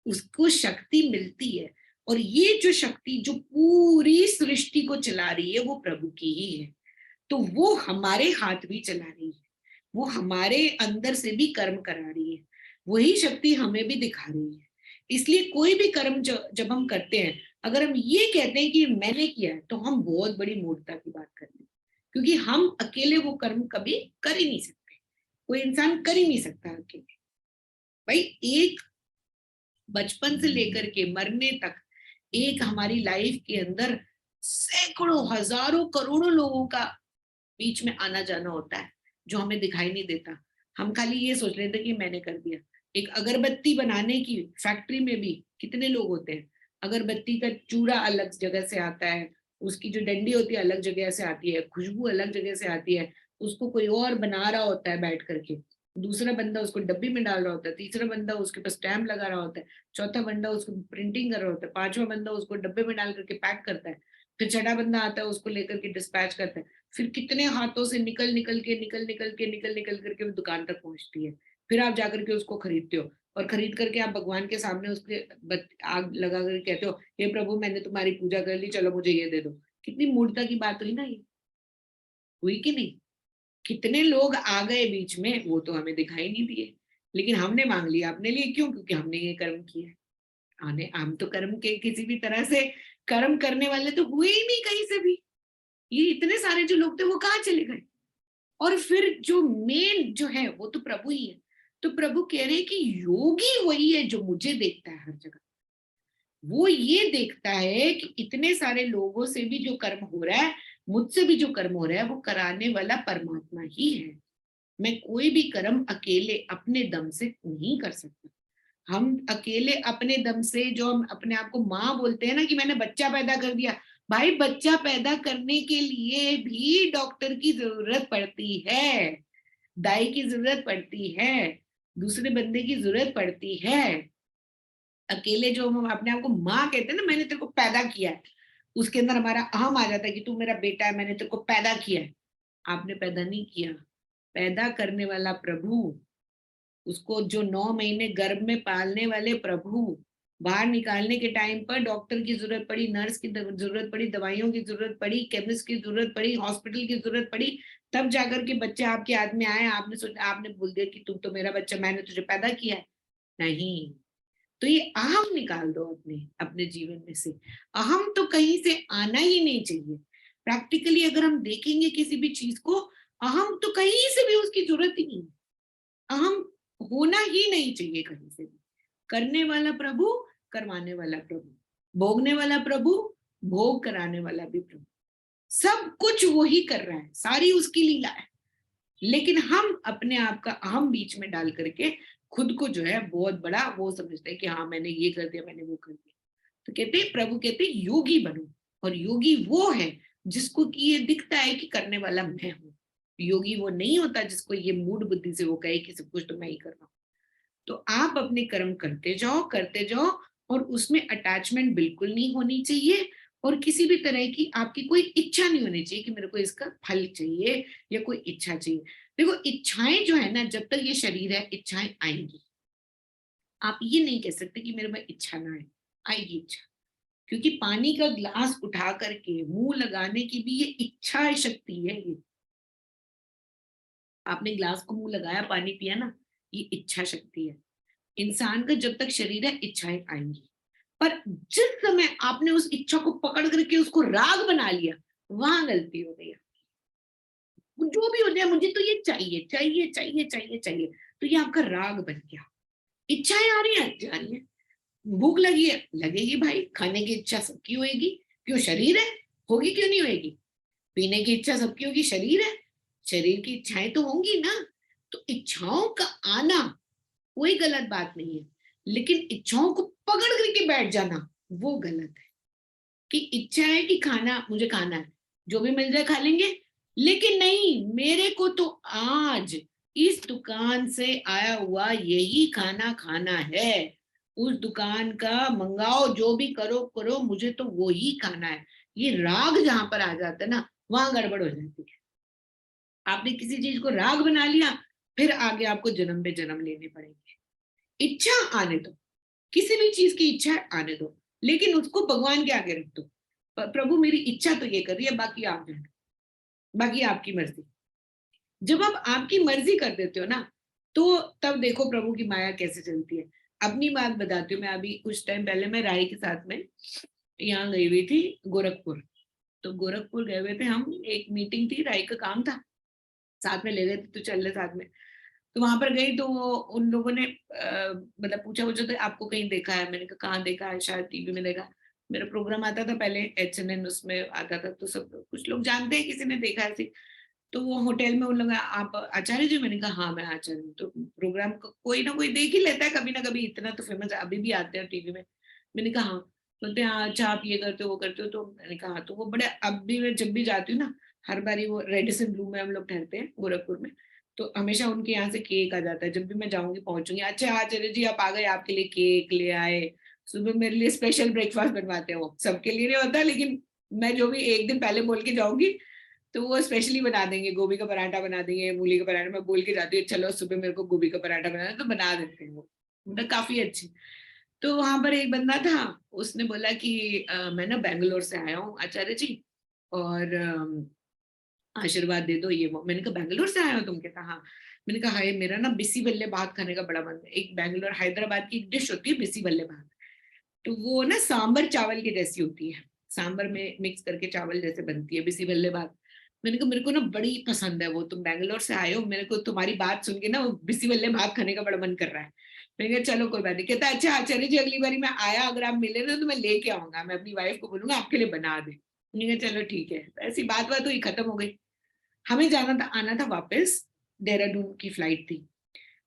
उसको शक्ति मिलती है। और ये जो शक्ति जो पूरी सृष्टि को चला रही है वो प्रभु की ही है। तो वो हमारे हाथ भी चला रही है, वो हमारे अंदर से भी कर्म करा रही है, वही शक्ति हमें भी दिखा रही है। इसलिए कोई भी कर्म जब हम करते हैं, अगर हम ये कहते हैं कि मैंने किया है, तो हम बहुत बड़ी मूर्खता की बात कर रहे हैं, क्योंकि हम अकेले वो कर्म कभी कर ही नहीं सकते। कोई इंसान कर ही नहीं सकता अकेले। भाई एक बचपन से लेकर के मरने तक एक हमारी लाइफ के अंदर सैकड़ों हजारों करोड़ों लोगों का बीच में आना जाना होता है, जो हमें दिखाई नहीं देता। हम खाली ये सोच लेते कि मैंने कर दिया। एक अगरबत्ती बनाने की फैक्ट्री में भी कितने लोग होते हैं। अगरबत्ती का चूड़ा अलग जगह से आता है, उसकी जो डंडी होती है अलग जगह से आती है, खुशबू अलग जगह से आती है, उसको कोई और बना रहा होता है बैठ करके, दूसरा बंदा उसको डब्बी में डाल रहा होता है, तीसरा बंदा उसके पास स्टैम्प लगा रहा होता है, चौथा बंदा उसको प्रिंटिंग कर रहा होता है, पांचवा बंदा उसको डब्बे में डाल करके पैक करता है, फिर छठा बंदा आता है उसको लेकर के डिस्पैच करता है, फिर कितने हाथों से निकल निकल करके वो दुकान तक पहुंचती है। फिर आप जाकर के उसको खरीदते हो, और खरीद करके आप भगवान के सामने उसके आग लगा कर कहते हो, हे प्रभु मैंने तुम्हारी पूजा कर ली, चलो मुझे ये दे दो। कितनी मूर्खता की बात हुई ना ये, हुई कि नहीं? कितने लोग आ गए बीच में, वो तो हमें दिखाई नहीं दिए, लेकिन हमने मांग लिया अपने लिए। क्यों? क्योंकि हमने ये कर्म किया। हम तो कर्म के किसी भी तरह से कर्म करने वाले तो हुए ही नहीं कहीं से भी। ये इतने सारे जो लोग थे वो कहाँ चले गए? और फिर जो मेन जो है वो तो प्रभु ही है। तो प्रभु कह रहे हैं कि योगी वही है जो मुझे देखता है हर जगह। वो ये देखता है कि इतने सारे लोगों से भी जो कर्म हो रहा है, मुझसे भी जो कर्म हो रहा है, वो कराने वाला परमात्मा ही है। मैं कोई भी कर्म अकेले अपने दम से नहीं कर सकता। हम अकेले अपने दम से, जो हम अपने आप को माँ बोलते हैं ना कि मैंने बच्चा पैदा कर दिया, भाई बच्चा पैदा करने के लिए भी डॉक्टर की जरूरत पड़ती है, दाई की जरूरत पड़ती है, दूसरे बंदे की जरूरत पड़ती है। अकेले जो हम अपने आप को माँ कहते हैं ना, मैंने तेरे को पैदा किया है, उसके अंदर हमारा अहम आ जाता है कि तू मेरा बेटा है, मैंने तेरे को पैदा किया है। आपने पैदा नहीं किया, पैदा करने वाला प्रभु, उसको जो 9 महीने गर्भ में पालने वाले प्रभु, बाहर निकालने के टाइम पर डॉक्टर की जरूरत पड़ी, नर्स की जरूरत पड़ी, दवाइयों की जरूरत पड़ी, केमिस्ट की जरूरत पड़ी, हॉस्पिटल की जरूरत पड़ी, तब जाकर के बच्चा आपके हाथ में आया। आपने सोचा, आपने बोल दिया कि तुम तो मेरा बच्चा, मैंने तुझे पैदा किया है। नहीं, तो ये अहम निकाल दो अपने अपने जीवन में से। अहम तो कहीं से आना ही नहीं चाहिए। प्रैक्टिकली अगर हम देखेंगे किसी भी चीज को, अहम तो कहीं से भी उसकी जरूरत ही नहीं है। अहम होना ही नहीं चाहिए कहीं से भी। करने वाला प्रभु, करवाने वाला प्रभु, भोगने वाला प्रभु, भोग कराने वाला भी प्रभु, सब कुछ वो ही कर रहा है, सारी उसकी लीला है। लेकिन हम अपने आप का अहम बीच में डाल करके खुद को जो है बहुत बड़ा वो समझते हैं कि हाँ मैंने ये कर दिया, मैंने वो कर दिया। तो कहते हैं, प्रभु कहते हैं योगी बनो। और योगी वो है जिसको कि ये दिखता है कि करने वाला मैं हूँ। योगी वो नहीं होता जिसको ये मूड बुद्धि से वो कहे कि सब कुछ तो मैं ही कर रहा हूँ। तो आप अपने कर्म करते जाओ, और उसमें अटैचमेंट बिल्कुल नहीं होनी चाहिए, और किसी भी तरह की आपकी कोई इच्छा नहीं होनी चाहिए कि मेरे को इसका फल चाहिए या कोई इच्छा चाहिए। देखो इच्छाएं जो है ना, जब तक ये शरीर है इच्छाएं आएंगी। आप ये नहीं कह सकते कि मेरे में इच्छा ना आए, आएगी इच्छा। क्योंकि पानी का ग्लास उठा करके मुंह लगाने की भी ये इच्छा शक्ति है। ये आपने ग्लास को मुंह लगाया, पानी पिया ना, ये इच्छा शक्ति है। इंसान का जब तक शरीर है इच्छाएं आएंगी, पर जिस समय आपने उस इच्छा को पकड़ करके उसको राग बना लिया, वहां गलती हो गई। जो भी हो जाए मुझे तो ये चाहिए चाहिए चाहिए चाहिए चाहिए, तो ये आपका राग बन गया। इच्छाएं आ रही है, जा रही है। भूख लगी है, लगेगी भाई, खाने की इच्छा सबकी होगी, क्यों? शरीर है, होगी क्यों नहीं होगी? पीने की इच्छा सबकी होगी, शरीर है, शरीर की इच्छाएं तो होंगी ना। तो इच्छाओं का आना कोई गलत बात नहीं है, लेकिन इच्छाओं को पकड़ करके बैठ जाना, वो गलत है। कि इच्छा है कि खाना मुझे खाना है, जो भी मिल जाए खा लेंगे, लेकिन नहीं, मेरे को तो आज इस दुकान से आया हुआ यही खाना खाना है, उस दुकान का मंगाओ, जो भी करो करो, मुझे तो वो ही खाना है। ये राग जहां पर आ जाता है ना, वहां गड़बड़ हो जाती है। आपने किसी चीज को राग बना लिया, फिर आगे आपको जन्म पे जन्म लेने पड़ेंगे। इच्छा आने दो, किसी भी चीज की इच्छा आने दो, लेकिन उसको भगवान के आगे रख दो। प्रभु मेरी इच्छा तो ये कर रही है, बाकी आप जानो, बाकी आपकी मर्जी। जब आप आपकी मर्जी कर देते हो ना, तो तब देखो प्रभु की माया कैसे चलती है। अपनी बात बताती हूँ मैं। अभी कुछ टाइम पहले मैं राही के साथ में यहाँ गई हुई थी, गोरखपुर। तो गोरखपुर गए हुए थे हम, एक मीटिंग थी, राही का काम था, साथ में ले गए थे तो चल रहे साथ में। तो वहां पर गई तो उन लोगों ने मतलब पूछा तो आपको कहीं देखा है? मैंने कहा कहाँ देखा है, शायद टीवी में देखा। मेरा प्रोग्राम आता था पहले HNN, उसमें आता था, तो सब कुछ लोग जानते हैं, किसी ने देखा है। तो वो होटल में उन लोग, आप आचार्य जी? मैंने कहा हाँ मैं आचार्य हूँ। तो प्रोग्राम कोई ना कोई देख ही लेता है कभी ना कभी, इतना तो फेमस है, अभी भी आते हैं टीवी में। मैंने कहा हाँ। बोलते हैं अच्छा आप ये करते हो वो करते हो? तो मैंने कहा तो वो बड़े, अब भी मैं जब भी जाती हूँ ना, हर बारी वो रेडिसन ब्लू में हम लोग ठहरते हैं गोरखपुर में, तो हमेशा उनके यहाँ से केक आ जाता है। जब भी मैं जाऊंगी पहुंचूंगी, अच्छा आचार्य जी आप आ गए, आपके लिए केक ले आए। सुबह मेरे लिए स्पेशल ब्रेकफास्ट बनवाते हैं, वो सबके लिए नहीं होता, लेकिन मैं जो भी एक दिन पहले बोल के जाऊंगी तो वो स्पेशली बना देंगे, गोभी का पराठा बना देंगे, मूली का पराठा। मैं बोल के जाती हूँ चलो सुबह मेरे को गोभी का पराठा बनाना, तो बना देते हैं वो, मतलब काफी अच्छी। तो वहां पर एक बंदा था, उसने बोला कि मैं ना बैंगलोर से आया हूँ आचार्य जी, और आशीर्वाद दे दो ये वो। मैंने कहा बैंगलोर से आया हो तुम? कहता हाँ। मैंने कहा हाय, मेरा ना बिसी बल्ले भात खाने का बड़ा मन है। एक बैंगलोर हैदराबाद की एक डिश होती है बिसी बल्ले भात, तो वो ना सांबर चावल की जैसी होती है, सांबर में मिक्स करके चावल जैसे बनती है बिसी बल्ले भात। मैंने कहा मेरे को ना बड़ी पसंद है वो, तुम बैंगलोर से आए हो, मेरे को तुम्हारी बात सुन के ना वो बिसी बल्ले भात खाने का बड़ा मन कर रहा है। मैंने कहा चलो कोई बात नहीं। कहता अच्छा आचार्य जी अगली बारी मैं आया, अगर आप मिले ना तो मैं लेके आऊंगा, मैं अपनी वाइफ को बोलूंगा आपके लिए बना दे। मैंने कहा चलो ठीक है। ऐसी बात हुई, खत्म हो गई। हमें जाना था, आना था वापस, देहरादून की फ्लाइट थी।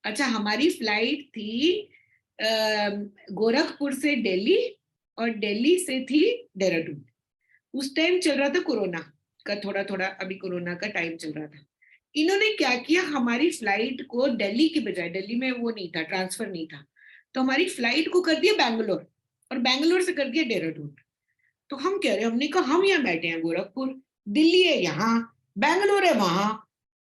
अच्छा हमारी फ्लाइट थी गोरखपुर से दिल्ली, और दिल्ली से थी देहरादून। उस टाइम चल रहा था कोरोना का, थोड़ा थोड़ा अभी कोरोना का टाइम चल रहा था। इन्होंने क्या किया, हमारी फ्लाइट को दिल्ली की बजाय, दिल्ली में वो नहीं था, ट्रांसफर नहीं था, तो हमारी फ्लाइट को कर दिया बैंगलोर, और बैंगलोर से कर दिया देहरादून। तो हम कह रहे, हमने कहा हम यहाँ बैठे हैं गोरखपुर, दिल्ली है यहाँ, बैंगलोर है वहां,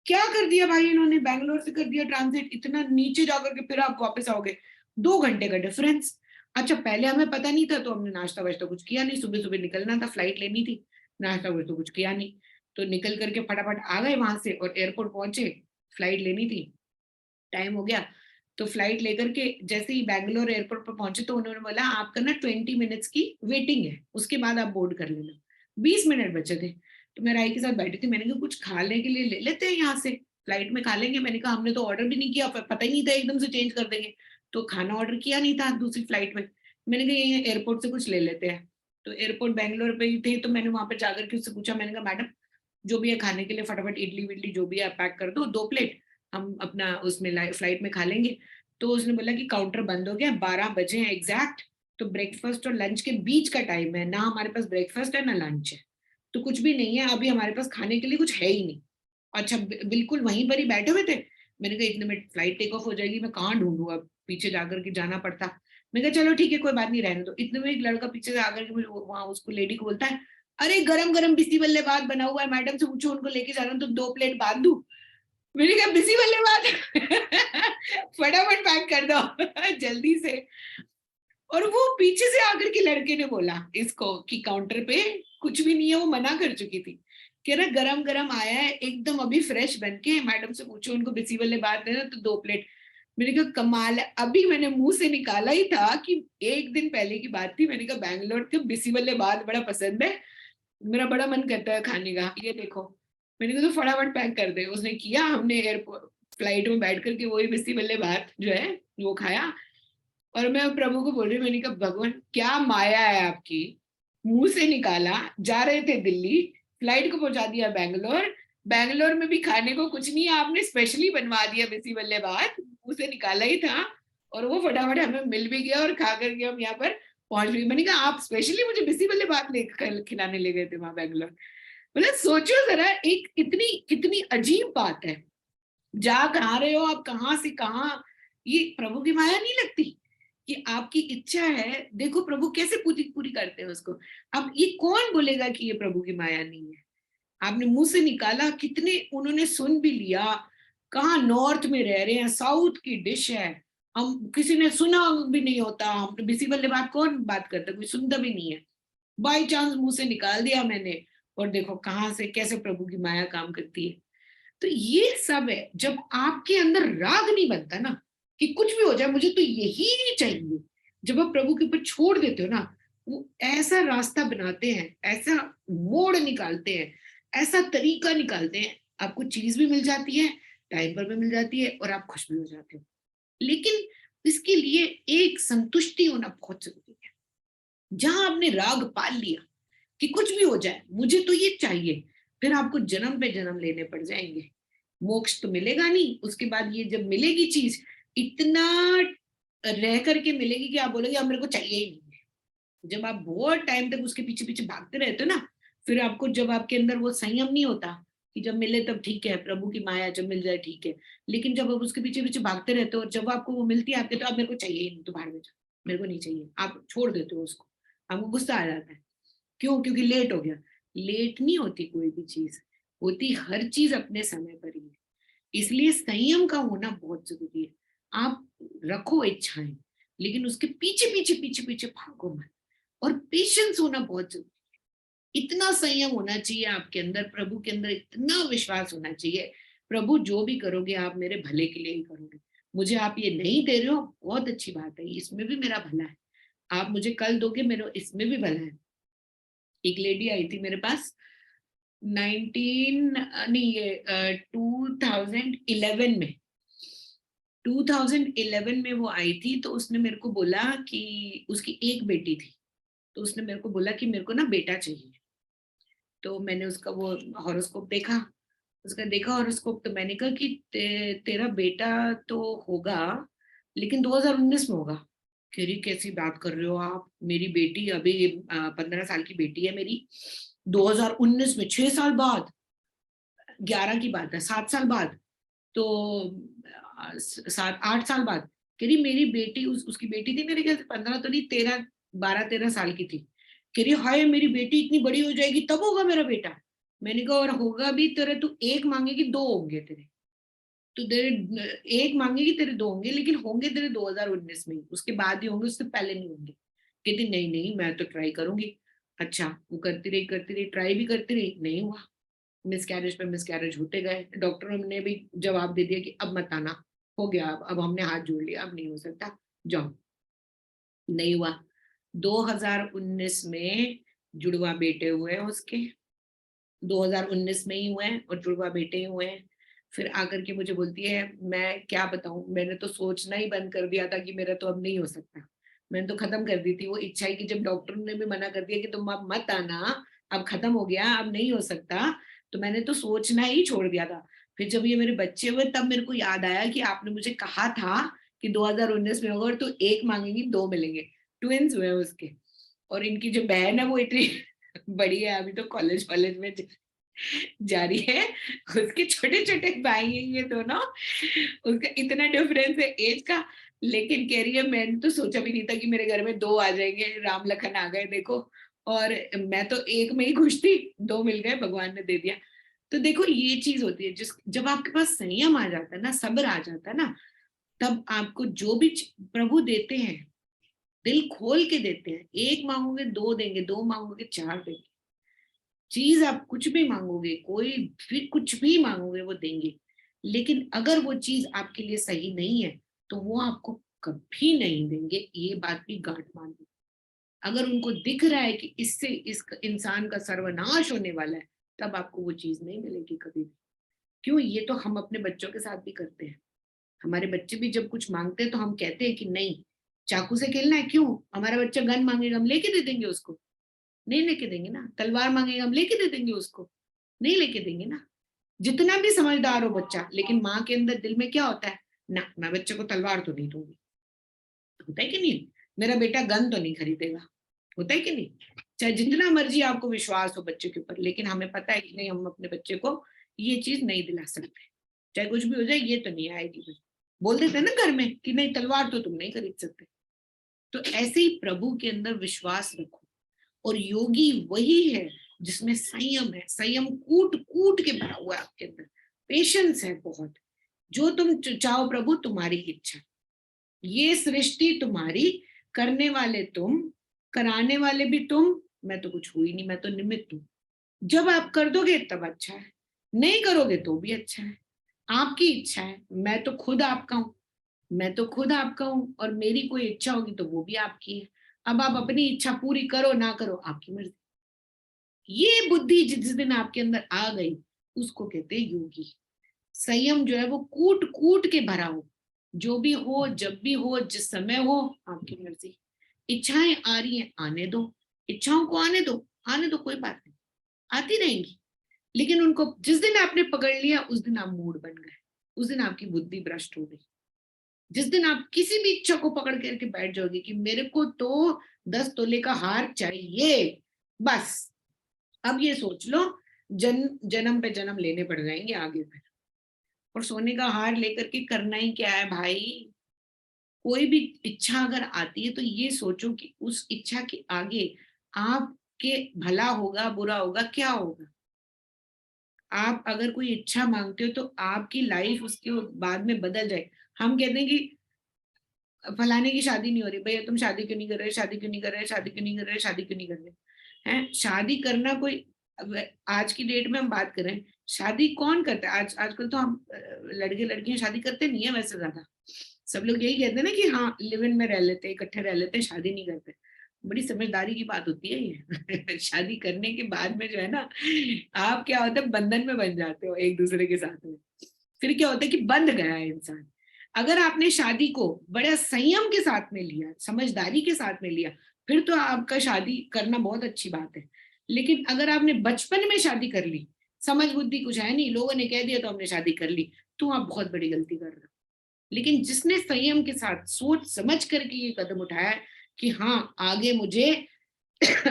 क्या कर दिया भाई इन्होंने, बैंगलोर से कर दिया ट्रांजिट, इतना नीचे जाकर के फिर आप वापस आओगे, 2 घंटे का डिफरेंस। अच्छा पहले हमें पता नहीं था, तो हमने नाश्ता वाश्ता कुछ किया नहीं, सुबह सुबह निकलना था, फ्लाइट लेनी थी, नाश्ता वाश्ता कुछ किया नहीं। तो निकल करके फटाफट आ गए वहां से, और एयरपोर्ट पहुंचे, फ्लाइट लेनी थी, टाइम हो गया। तो फ्लाइट लेकर के जैसे ही बैंगलोर एयरपोर्ट पर पहुंचे, तो उन्होंने बोला आपका ना 20 मिनट्स की वेटिंग है, उसके बाद आप बोर्ड कर लेना। 20 मिनट बचे थे, तो मैं राय के साथ बैठी थी, मैंने कहा कुछ खाने के लिए ले लेते हैं यहाँ से, फ्लाइट में खा लेंगे। मैंने कहा हमने तो ऑर्डर भी नहीं किया, पता ही नहीं था एकदम से चेंज कर देंगे, तो खाना ऑर्डर किया नहीं था दूसरी फ्लाइट में। मैंने कहा ये एयरपोर्ट से कुछ ले लेते हैं। तो एयरपोर्ट बैंगलोर पे ही थे, तो मैंने वहां पर जाकर के उससे पूछा, मैंने कहा मैडम जो भी है खाने के लिए फटाफट इडली विडली जो भी है आप पैक कर दो, 2 प्लेट, हम अपना उसमें फ्लाइट में खा लेंगे। तो उसने बोला कि काउंटर बंद हो गया, 12 बजे हैं एग्जैक्ट, तो ब्रेकफास्ट और लंच के बीच का टाइम है ना, हमारे पास ब्रेकफास्ट है ना लंच है, तो कुछ भी नहीं है अभी हमारे पास, खाने के लिए कुछ है ही नहीं। अच्छा बिल्कुल वहीं पर ही बैठे हुए थे। मैंने कहा इतने में फ्लाइट टेक ऑफ हो जाएगी, मैं कहाँ ढूंढूं, अब पीछे जाकर के जाना पड़ता। मैंने कहा चलो ठीक है कोई बात नहीं रहने दो। इतने में एक लड़का पीछे से आकर के वहां उसको लेडी को बोलता है, अरे गरम गरम बिसी बल्ले भात बना हुआ है, मैडम से पूछो उनको लेके जाना, तो 2 प्लेट बांध दूं। मैंने कहा बिसी बल्ले भात फटाफट पैक कर दो जल्दी से। और वो पीछे से आकर के लड़के ने बोला इसको कि काउंटर पे कुछ भी नहीं है, वो मना कर चुकी थी, कह रहा गरम गरम आया है एकदम अभी फ्रेश बन के, मैडम से पूछो उनको बिसी वाले बात देना, तो 2 प्लेट। मैंने कहा कमाल है, अभी मैंने मुंह से निकाला ही था कि एक दिन पहले की बात थी, मैंने कहा बैंगलोर के बिसी वाले बात बड़ा पसंद है, मेरा बड़ा मन करता है खाने का, ये देखो। मैंने कहा तो फटाफट पैक कर दे। उसने किया, हमने एयरपोर्ट फ्लाइट में बैठ करके वही बिसी वाले बात जो है वो खाया। और मैं प्रभु को बोल रही, मैंने कहा भगवान क्या माया है आपकी, मुंह से निकाला, जा रहे थे दिल्ली, फ्लाइट को पहुंचा दिया बैंगलोर, बैंगलोर में भी खाने को कुछ नहीं, आपने स्पेशली बनवा दिया बिसी बल्ले भात, मुंह से निकाला ही था, और वो फटाफट हमें मिल भी गया और खा करके हम यहाँ पर पहुंच भी। मैंने कहा आप स्पेशली मुझे बिसी वाले बात लेकर खिलाने ले गए थे वहां बैंगलोर। मतलब सोचो जरा, एक इतनी कितनी अजीब बात है, जा कहाँ रहे हो आप, कहाँ से कहाँ, ये प्रभु की माया नहीं लगती कि आपकी इच्छा है, देखो प्रभु कैसे पूरी पूरी करते हैं उसको। अब ये कौन बोलेगा कि ये प्रभु की माया नहीं है? आपने मुंह से निकाला, कितने उन्होंने सुन भी लिया, कहाँ नॉर्थ में रह रहे हैं, साउथ की डिश है, हम किसी ने सुना भी नहीं होता, हमने बिसी वाले बात कौन बात करता, कोई सुनता भी नहीं है, बाई चांस मुंह से निकाल दिया मैंने, और देखो कहाँ से कैसे प्रभु की माया काम करती है। तो ये सब है, जब आपके अंदर राग नहीं बनता ना कि कुछ भी हो जाए मुझे तो यही नहीं चाहिए, जब आप प्रभु के ऊपर छोड़ देते हो ना, वो ऐसा रास्ता बनाते हैं, ऐसा मोड़ निकालते हैं, ऐसा तरीका निकालते हैं, आपको चीज भी मिल जाती है, टाइम पर भी मिल जाती है, और आप खुश भी हो जाते हो। लेकिन इसके लिए एक संतुष्टि होना बहुत जरूरी है। जहां आपने राग पाल लिया कि कुछ भी हो जाए मुझे तो ये चाहिए, फिर आपको जन्म पे जन्म लेने पड़ जाएंगे, मोक्ष तो मिलेगा नहीं। उसके बाद ये जब मिलेगी चीज, इतना रह करके मिलेगी कि आप बोलोगे अब मेरे को चाहिए ही नहीं है। जब आप बहुत टाइम तक उसके पीछे पीछे भागते रहते हो ना, फिर आपको, जब आपके अंदर वो संयम नहीं होता कि जब मिले तब ठीक है, प्रभु की माया जब मिल जाए ठीक है, लेकिन जब आप उसके पीछे पीछे भागते रहते हो और जब आपको वो मिलती है आपके, तो आप मेरे को चाहिए ही नहीं, तो बाहर में जाओ, मेरे को नहीं चाहिए, आप छोड़ देते हो उसको, आपको गुस्सा आ जाता है। क्यों? क्योंकि लेट हो गया। लेट नहीं होती कोई भी चीज, होती हर चीज अपने समय पर ही है। इसलिए संयम का होना बहुत जरूरी है। आप रखो इच्छाएं, लेकिन उसके पीछे पीछे पीछे पीछे भागो मत। और पेशेंस होना बहुत जरूरी है। इतना संयम होना चाहिए आपके अंदर, प्रभु के अंदर इतना विश्वास होना चाहिए, प्रभु जो भी करोगे आप मेरे भले के लिए ही करोगे। मुझे आप ये नहीं दे रहे हो, बहुत अच्छी बात है, इसमें भी मेरा भला है। आप मुझे कल दोगे, मेरे इसमें भी भला है। एक लेडी आई थी मेरे पास 2011 में, 2011 में वो आई थी। तो उसने मेरे को बोला कि उसकी एक बेटी थी, तो उसने मेरे को बोला कि मेरे को ना बेटा चाहिए। तो मैंने उसका वो हॉरोस्कोप देखा, उसका देखा हॉरोस्कोप, तो मैंने कहा कि तेरा बेटा तो होगा, लेकिन 2019 में होगा। कह रही कैसी बात कर रहे हो आप, मेरी बेटी अभी 15 साल की बेटी है मेरी, 2019 में, 6 साल बाद, 11 की बात है, 7 साल बाद, तो 7-8 साल बाद। कह रही मेरी बेटी, उसकी बेटी थी मेरे ख्याल से 15 तो नहीं, 12-13 साल की थी। कह रही हाय मेरी बेटी इतनी बड़ी हो जाएगी तब होगा मेरा बेटा। मैंने कहा और होगा भी तेरे, तू एक मांगेगी दो होंगे तेरे, तो तेरे एक मांगेगी तेरे दो होंगे, लेकिन होंगे तेरे 2019 में ही, उसके बाद ही होंगे, उससे पहले नहीं होंगे। कहती नहीं नहीं मैं तो ट्राई करूंगी। अच्छा, वो करती रही, ट्राई भी करती रही, नहीं हुआ। मिसकैरेज पे मिसकैरेज होते गए, डॉक्टरों ने भी जवाब दे दिया कि अब मत आना, हो गया, अब हमने हाथ जोड़ लिया, अब नहीं हो सकता, जाओ। नहीं हुआ। 2019 में जुड़वा बेटे हुए उसके, 2019 में ही हुए हैं, और जुड़वा बेटे ही हुए हैं। फिर आकर के मुझे बोलती है मैं क्या बताऊं, मैंने तो सोचना ही बंद कर दिया था कि मेरा तो अब नहीं हो सकता। मैंने तो खत्म कर दी थी वो इच्छा ही, कि जब डॉक्टर ने भी मना कर दिया कि तुम अब मत आना, अब खत्म हो गया, अब नहीं हो सकता, तो मैंने तो सोचना ही छोड़ दिया था। फिर जब ये मेरे बच्चे हुए तब मेरे को याद आया कि आपने मुझे कहा था कि 2019 में होगा, और तो एक मांगेंगी दो मिलेंगे। ट्विंस हुए उसके। और इनकी जो बहन है वो इतनी बड़ी है, अभी तो कॉलेज में जारी है, उसके छोटे छोटे भाई हैं ये दोनों, उसका इतना डिफरेंस है एज का। लेकिन कह रही है मैंने तो सोचा भी नहीं था कि मेरे घर में दो आ जाएंगे, राम लखन आ गए देखो, और मैं तो एक में ही खुश थी, दो मिल गए, भगवान ने दे दिया। तो देखो ये चीज होती है, जब आपके पास संयम आ जाता है ना, सब्र आ जाता है ना, तब आपको जो भी प्रभु देते हैं दिल खोल के देते हैं। एक मांगोगे दो देंगे, दो मांगोगे चार देंगे। चीज आप कुछ भी मांगोगे, कोई भी कुछ भी मांगोगे वो देंगे, लेकिन अगर वो चीज आपके लिए सही नहीं है तो वो आपको कभी नहीं देंगे, ये बात भी गांठ मान लो। अगर उनको दिख रहा है कि इससे इस इंसान का सर्वनाश होने वाला है, तब आपको वो चीज नहीं मिलेगी कभी भी। क्यों? ये तो हम अपने बच्चों के साथ भी करते हैं। हमारे बच्चे भी जब कुछ मांगते हैं तो हम कहते हैं कि नहीं, चाकू से खेलना है, क्यों? हमारा बच्चा गन मांगेगा, हम लेके दे देंगे उसको? नहीं लेके देंगे ना। तलवार मांगेगा, हम लेके दे देंगे उसको? नहीं लेके देंगे ना। जितना भी समझदार हो बच्चा, लेकिन माँ के अंदर दिल में क्या होता है, ना मैं बच्चे को तलवार तो नहीं दूंगी, होता है कि नहीं? मेरा बेटा गन तो नहीं खरीदेगा, होता है कि नहीं? चाहे जितना मर्जी आपको विश्वास हो बच्चे के ऊपर, लेकिन हमें पता है कि नहीं, हम अपने बच्चे को ये चीज नहीं दिला सकते, चाहे कुछ भी हो जाए, ये तो नहीं आएगी। बस बोल देते हैं ना घर में कि नहीं, तलवार तो तुम नहीं खरीद सकते। तो ऐसे ही प्रभु के अंदर विश्वास रखो। और योगी वही है जिसमें संयम है, संयम कूट कूट के भरा हुआ है आपके अंदर, पेशेंस है बहुत। जो तुम चाहो प्रभु, तुम्हारी इच्छा, ये सृष्टि तुम्हारी, करने वाले तुम, कराने वाले भी तुम, मैं तो कुछ हुई नहीं, मैं तो निमित्त हूं। जब आप कर दोगे तब अच्छा है, नहीं करोगे तो भी अच्छा है, आपकी इच्छा है। मैं तो खुद आपका हूं, मैं तो खुद आपका हूं, और मेरी कोई इच्छा होगी तो वो भी आपकी है। अब आप अपनी इच्छा पूरी करो ना करो, आपकी मर्जी। ये बुद्धि जिस दिन आपके अंदर आ गई, उसको कहते हैं योगी। संयम जो है वो कूट कूट के भरा हो, जो भी हो, जब भी हो, जिस समय हो, आपकी मर्जी। इच्छाएं आ रही हैं, आने दो, इच्छाओं को आने दो, आने दो, कोई बात नहीं, आती रहेंगी। लेकिन उनको जिस दिन आपने पकड़ लिया, उस दिन आप मूड बन गए, उस दिन आपकी बुद्धि भ्रष्ट हो गई। जिस दिन आप किसी भी इच्छा को पकड़ करके बैठ जाओगे कि मेरे को तो 10 तोले का हार चाहिए, बस अब ये सोच लो, जन्म पे जन्म लेने पड़ जाएंगे आगे फिर। और सोने का हार लेकर के करना ही क्या है भाई? कोई भी इच्छा अगर आती है तो ये सोचो कि उस इच्छा के आगे आपके भला होगा, बुरा होगा, क्या होगा। आप अगर कोई इच्छा मांगते हो तो आपकी लाइफ उसके बाद में बदल जाए। हम कहते हैं कि फलाने की शादी नहीं हो रही, भैया तुम शादी क्यों नहीं कर रहे, शादी क्यों नहीं कर रहे, शादी क्यों नहीं कर रहे, शादी क्यों नहीं कर रहे हैं? शादी करना कोई, आज की डेट में हम बात कर रहे हैं, शादी कौन करता है? आजकल तो हम लड़के लड़कियां शादी करते नहीं है वैसे ज्यादा। सब लोग यही कहते हैं ना कि हाँ लिव इन में रह लेते, इकट्ठे रह लेते, शादी नहीं करते। बड़ी समझदारी की बात होती है ये। शादी करने के बाद में जो है ना, आप क्या होता है, बंधन में बन जाते हो एक दूसरे के साथ में। फिर क्या होता है कि बंध गया है इंसान। अगर आपने शादी को बड़ा संयम के साथ में लिया, समझदारी के साथ में लिया, फिर तो आपका शादी करना बहुत अच्छी बात है। लेकिन अगर आपने बचपन में शादी कर ली, समझ बुद्धि कुछ है नहीं, लोगों ने कह दिया तो हमने शादी कर ली, तो आप बहुत बड़ी गलती कर रहे हो। लेकिन जिसने संयम के साथ सोच समझ करके ये कदम उठाया कि हाँ आगे मुझे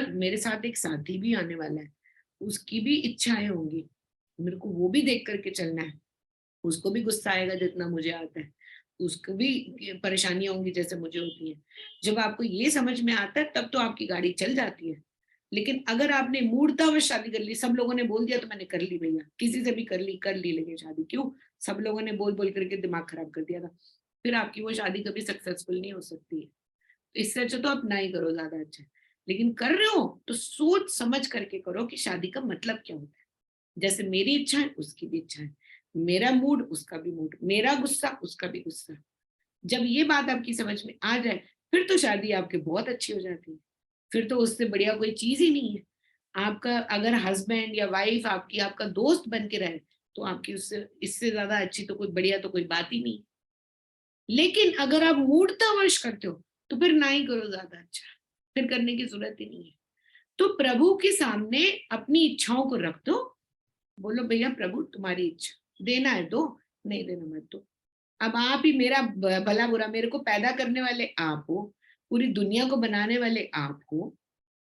मेरे साथ एक साथी भी आने वाला है, उसकी भी इच्छाएं होंगी, मेरे को वो भी देख करके चलना है, उसको भी गुस्सा आएगा जितना मुझे आता है, उसको भी परेशानियां होंगी जैसे मुझे होती है। जब आपको ये समझ में आता है तब तो आपकी गाड़ी चल जाती है। लेकिन अगर आपने मूर्तावश शादी कर ली, सब लोगों ने बोल दिया तो मैंने कर ली भैया, किसी से भी कर ली लेकिन शादी क्यों, सब लोगों ने बोल बोल करके दिमाग खराब कर दिया था, फिर आपकी वो शादी कभी सक्सेसफुल नहीं हो सकती है। इससे अच्छा तो आप ना ही करो, ज्यादा अच्छा है। लेकिन कर रहे हो तो सोच समझ करके करो कि शादी का मतलब क्या होता है। जैसे मेरी इच्छा है उसकी भी इच्छा है, मेरा मूड उसका भी मूड, मेरा गुस्सा उसका भी गुस्सा। जब ये बात आपकी समझ में आ जाए, फिर तो शादी आपकी बहुत अच्छी हो जाती है। फिर तो उससे बढ़िया कोई चीज ही नहीं है। आपका अगर हस्बैंड या वाइफ आपकी आपका दोस्त बन के रहे, तो आपकी उससे इससे ज्यादा अच्छी तो कोई बढ़िया तो कोई बात ही नहीं। लेकिन अगर आप मूर्तावश करते हो तो फिर ना ही करो, ज्यादा अच्छा, फिर करने की जरूरत ही नहीं है। तो प्रभु के सामने अपनी इच्छाओं को रख दो, बोलो भैया प्रभु तुम्हारी इच्छा, देना है दो, नहीं देना मत दो। अब आप ही मेरा भला बुरा, मेरे को पैदा करने वाले आप हो, पूरी दुनिया को बनाने वाले आप हो,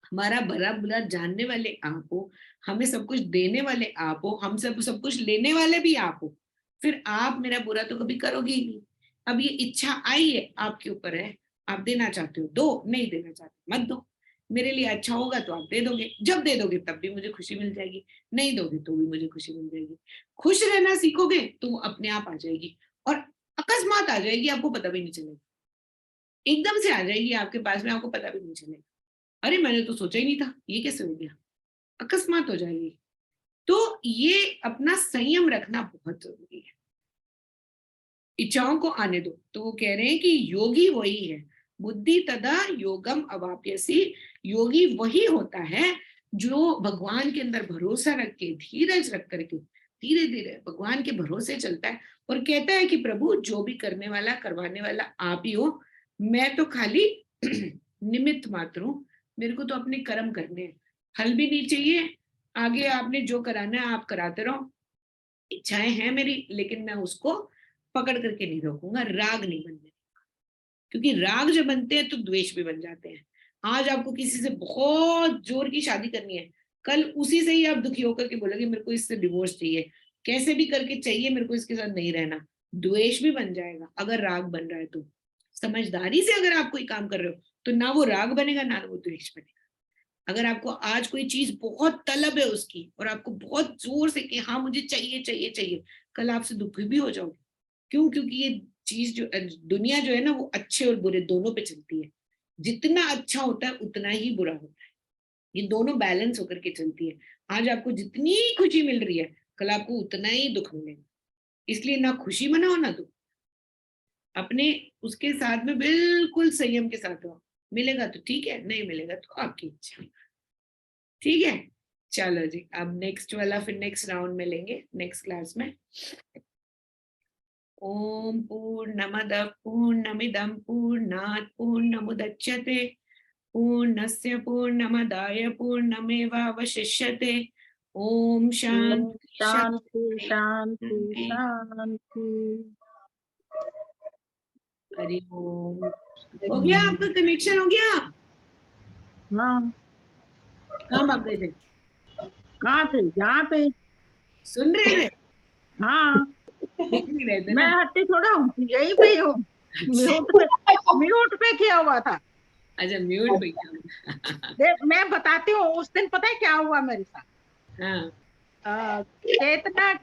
हमारा भला बुरा जानने वाले आप हो, हमें सब कुछ देने वाले आप हो, हम सब कुछ लेने वाले भी आप हो। फिर आप मेरा बुरा तो कभी करोगे ही नहीं। अब ये इच्छा आई है, आपके ऊपर है, आप देना चाहते हो दो, नहीं देना चाहते मत दो। मेरे लिए अच्छा होगा तो आप दे दोगे, जब दे दोगे तब भी मुझे खुशी मिल जाएगी, नहीं दोगे तो भी मुझे खुशी मिल जाएगी। खुश रहना सीखोगे तो वो अपने आप आ जाएगी, और अकस्मात आ जाएगी, आपको पता भी नहीं चलेगा, एकदम से आ जाएगी आपके पास में, आपको पता भी नहीं चलेगा, अरे मैंने तो सोचा ही नहीं था, ये कैसे हो गया, अकस्मात हो जाएगी। तो ये अपना संयम रखना बहुत जरूरी है। इच्छाओं को आने दो। तो वो कह रहे हैं कि योगी वही है, बुद्धि तदा योगम अवाप्यसी, योगी वही होता है जो भगवान के अंदर भरोसा रख के, धीरज रख करके धीरे धीरे भगवान के भरोसे चलता है, और कहता है कि प्रभु जो भी करने वाला करवाने वाला आप ही हो, मैं तो खाली निमित्त मात्र हूं, मेरे को तो अपने कर्म करने हैं, फल भी नहीं चाहिए, आगे आपने जो कराना है आप कराते रहो, इच्छाएं हैं मेरी लेकिन मैं उसको पकड़ करके नहीं रोकूंगा, राग नहीं बनने, क्योंकि राग जब बनते हैं तो द्वेष भी बन जाते हैं। आज आपको किसी से बहुत जोर की शादी करनी है, कल उसी से ही आप दुखी होकर के बोलोगे मेरे को इससे डिवोर्स चाहिए, कैसे भी करके चाहिए, मेरे को इसके साथ नहीं रहना। द्वेष भी बन जाएगा अगर राग बन रहा है तो। समझदारी से अगर आप कोई काम कर रहे हो तो ना वो राग बनेगा ना वो द्वेष बनेगा। अगर आपको आज कोई चीज बहुत तलब है उसकी और आपको बहुत जोर से कि हाँ मुझे चाहिए चाहिए चाहिए, कल आपसे दुखी भी हो जाओगे। क्यों? क्योंकि ये चीज जो दुनिया जो है ना वो अच्छे और बुरे दोनों पे चलती है। जितना अच्छा होता है उतना ही बुरा होता है, ये दोनों बैलेंस होकर के चलती है। आज आपको जितनी खुशी मिल रही है कल आपको उतना ही दुख मिलेगा। इसलिए ना खुशी मनाओ ना दुख, अपने उसके साथ में बिल्कुल संयम के साथ रहो। मिलेगा तो ठीक है, नहीं मिलेगा तो आपकी इच्छा। ठीक है, चलो जी अब नेक्स्ट वाला फिर नेक्स्ट राउंड में लेंगे नेक्स्ट क्लास में। ओम पूर्णमदः पूर्णमिदं पूर्णात् पूर्णमुदच्यते पूर्णस्य पूर्णमादाय पूर्णमेवावशिष्यते। ओम शांति शांति शांति शांति। शांति। हरि ओम। हो गया आपका कनेक्शन? हो गया? हाँ, कहाँ भाग गए थे? कहाँ थे? यहाँ पे। सुन रहे थे? हाँ, दिख नहीं रहे थे मैं ना? हट्टी थोड़ा हूँ, यही पे ही हूँ। म्यूट पे किया हुआ था। अच्छा म्यूट पे क्या? मैं बताती हूँ उस दिन पता है क्या हुआ मेरे साथ। हाँ चेतना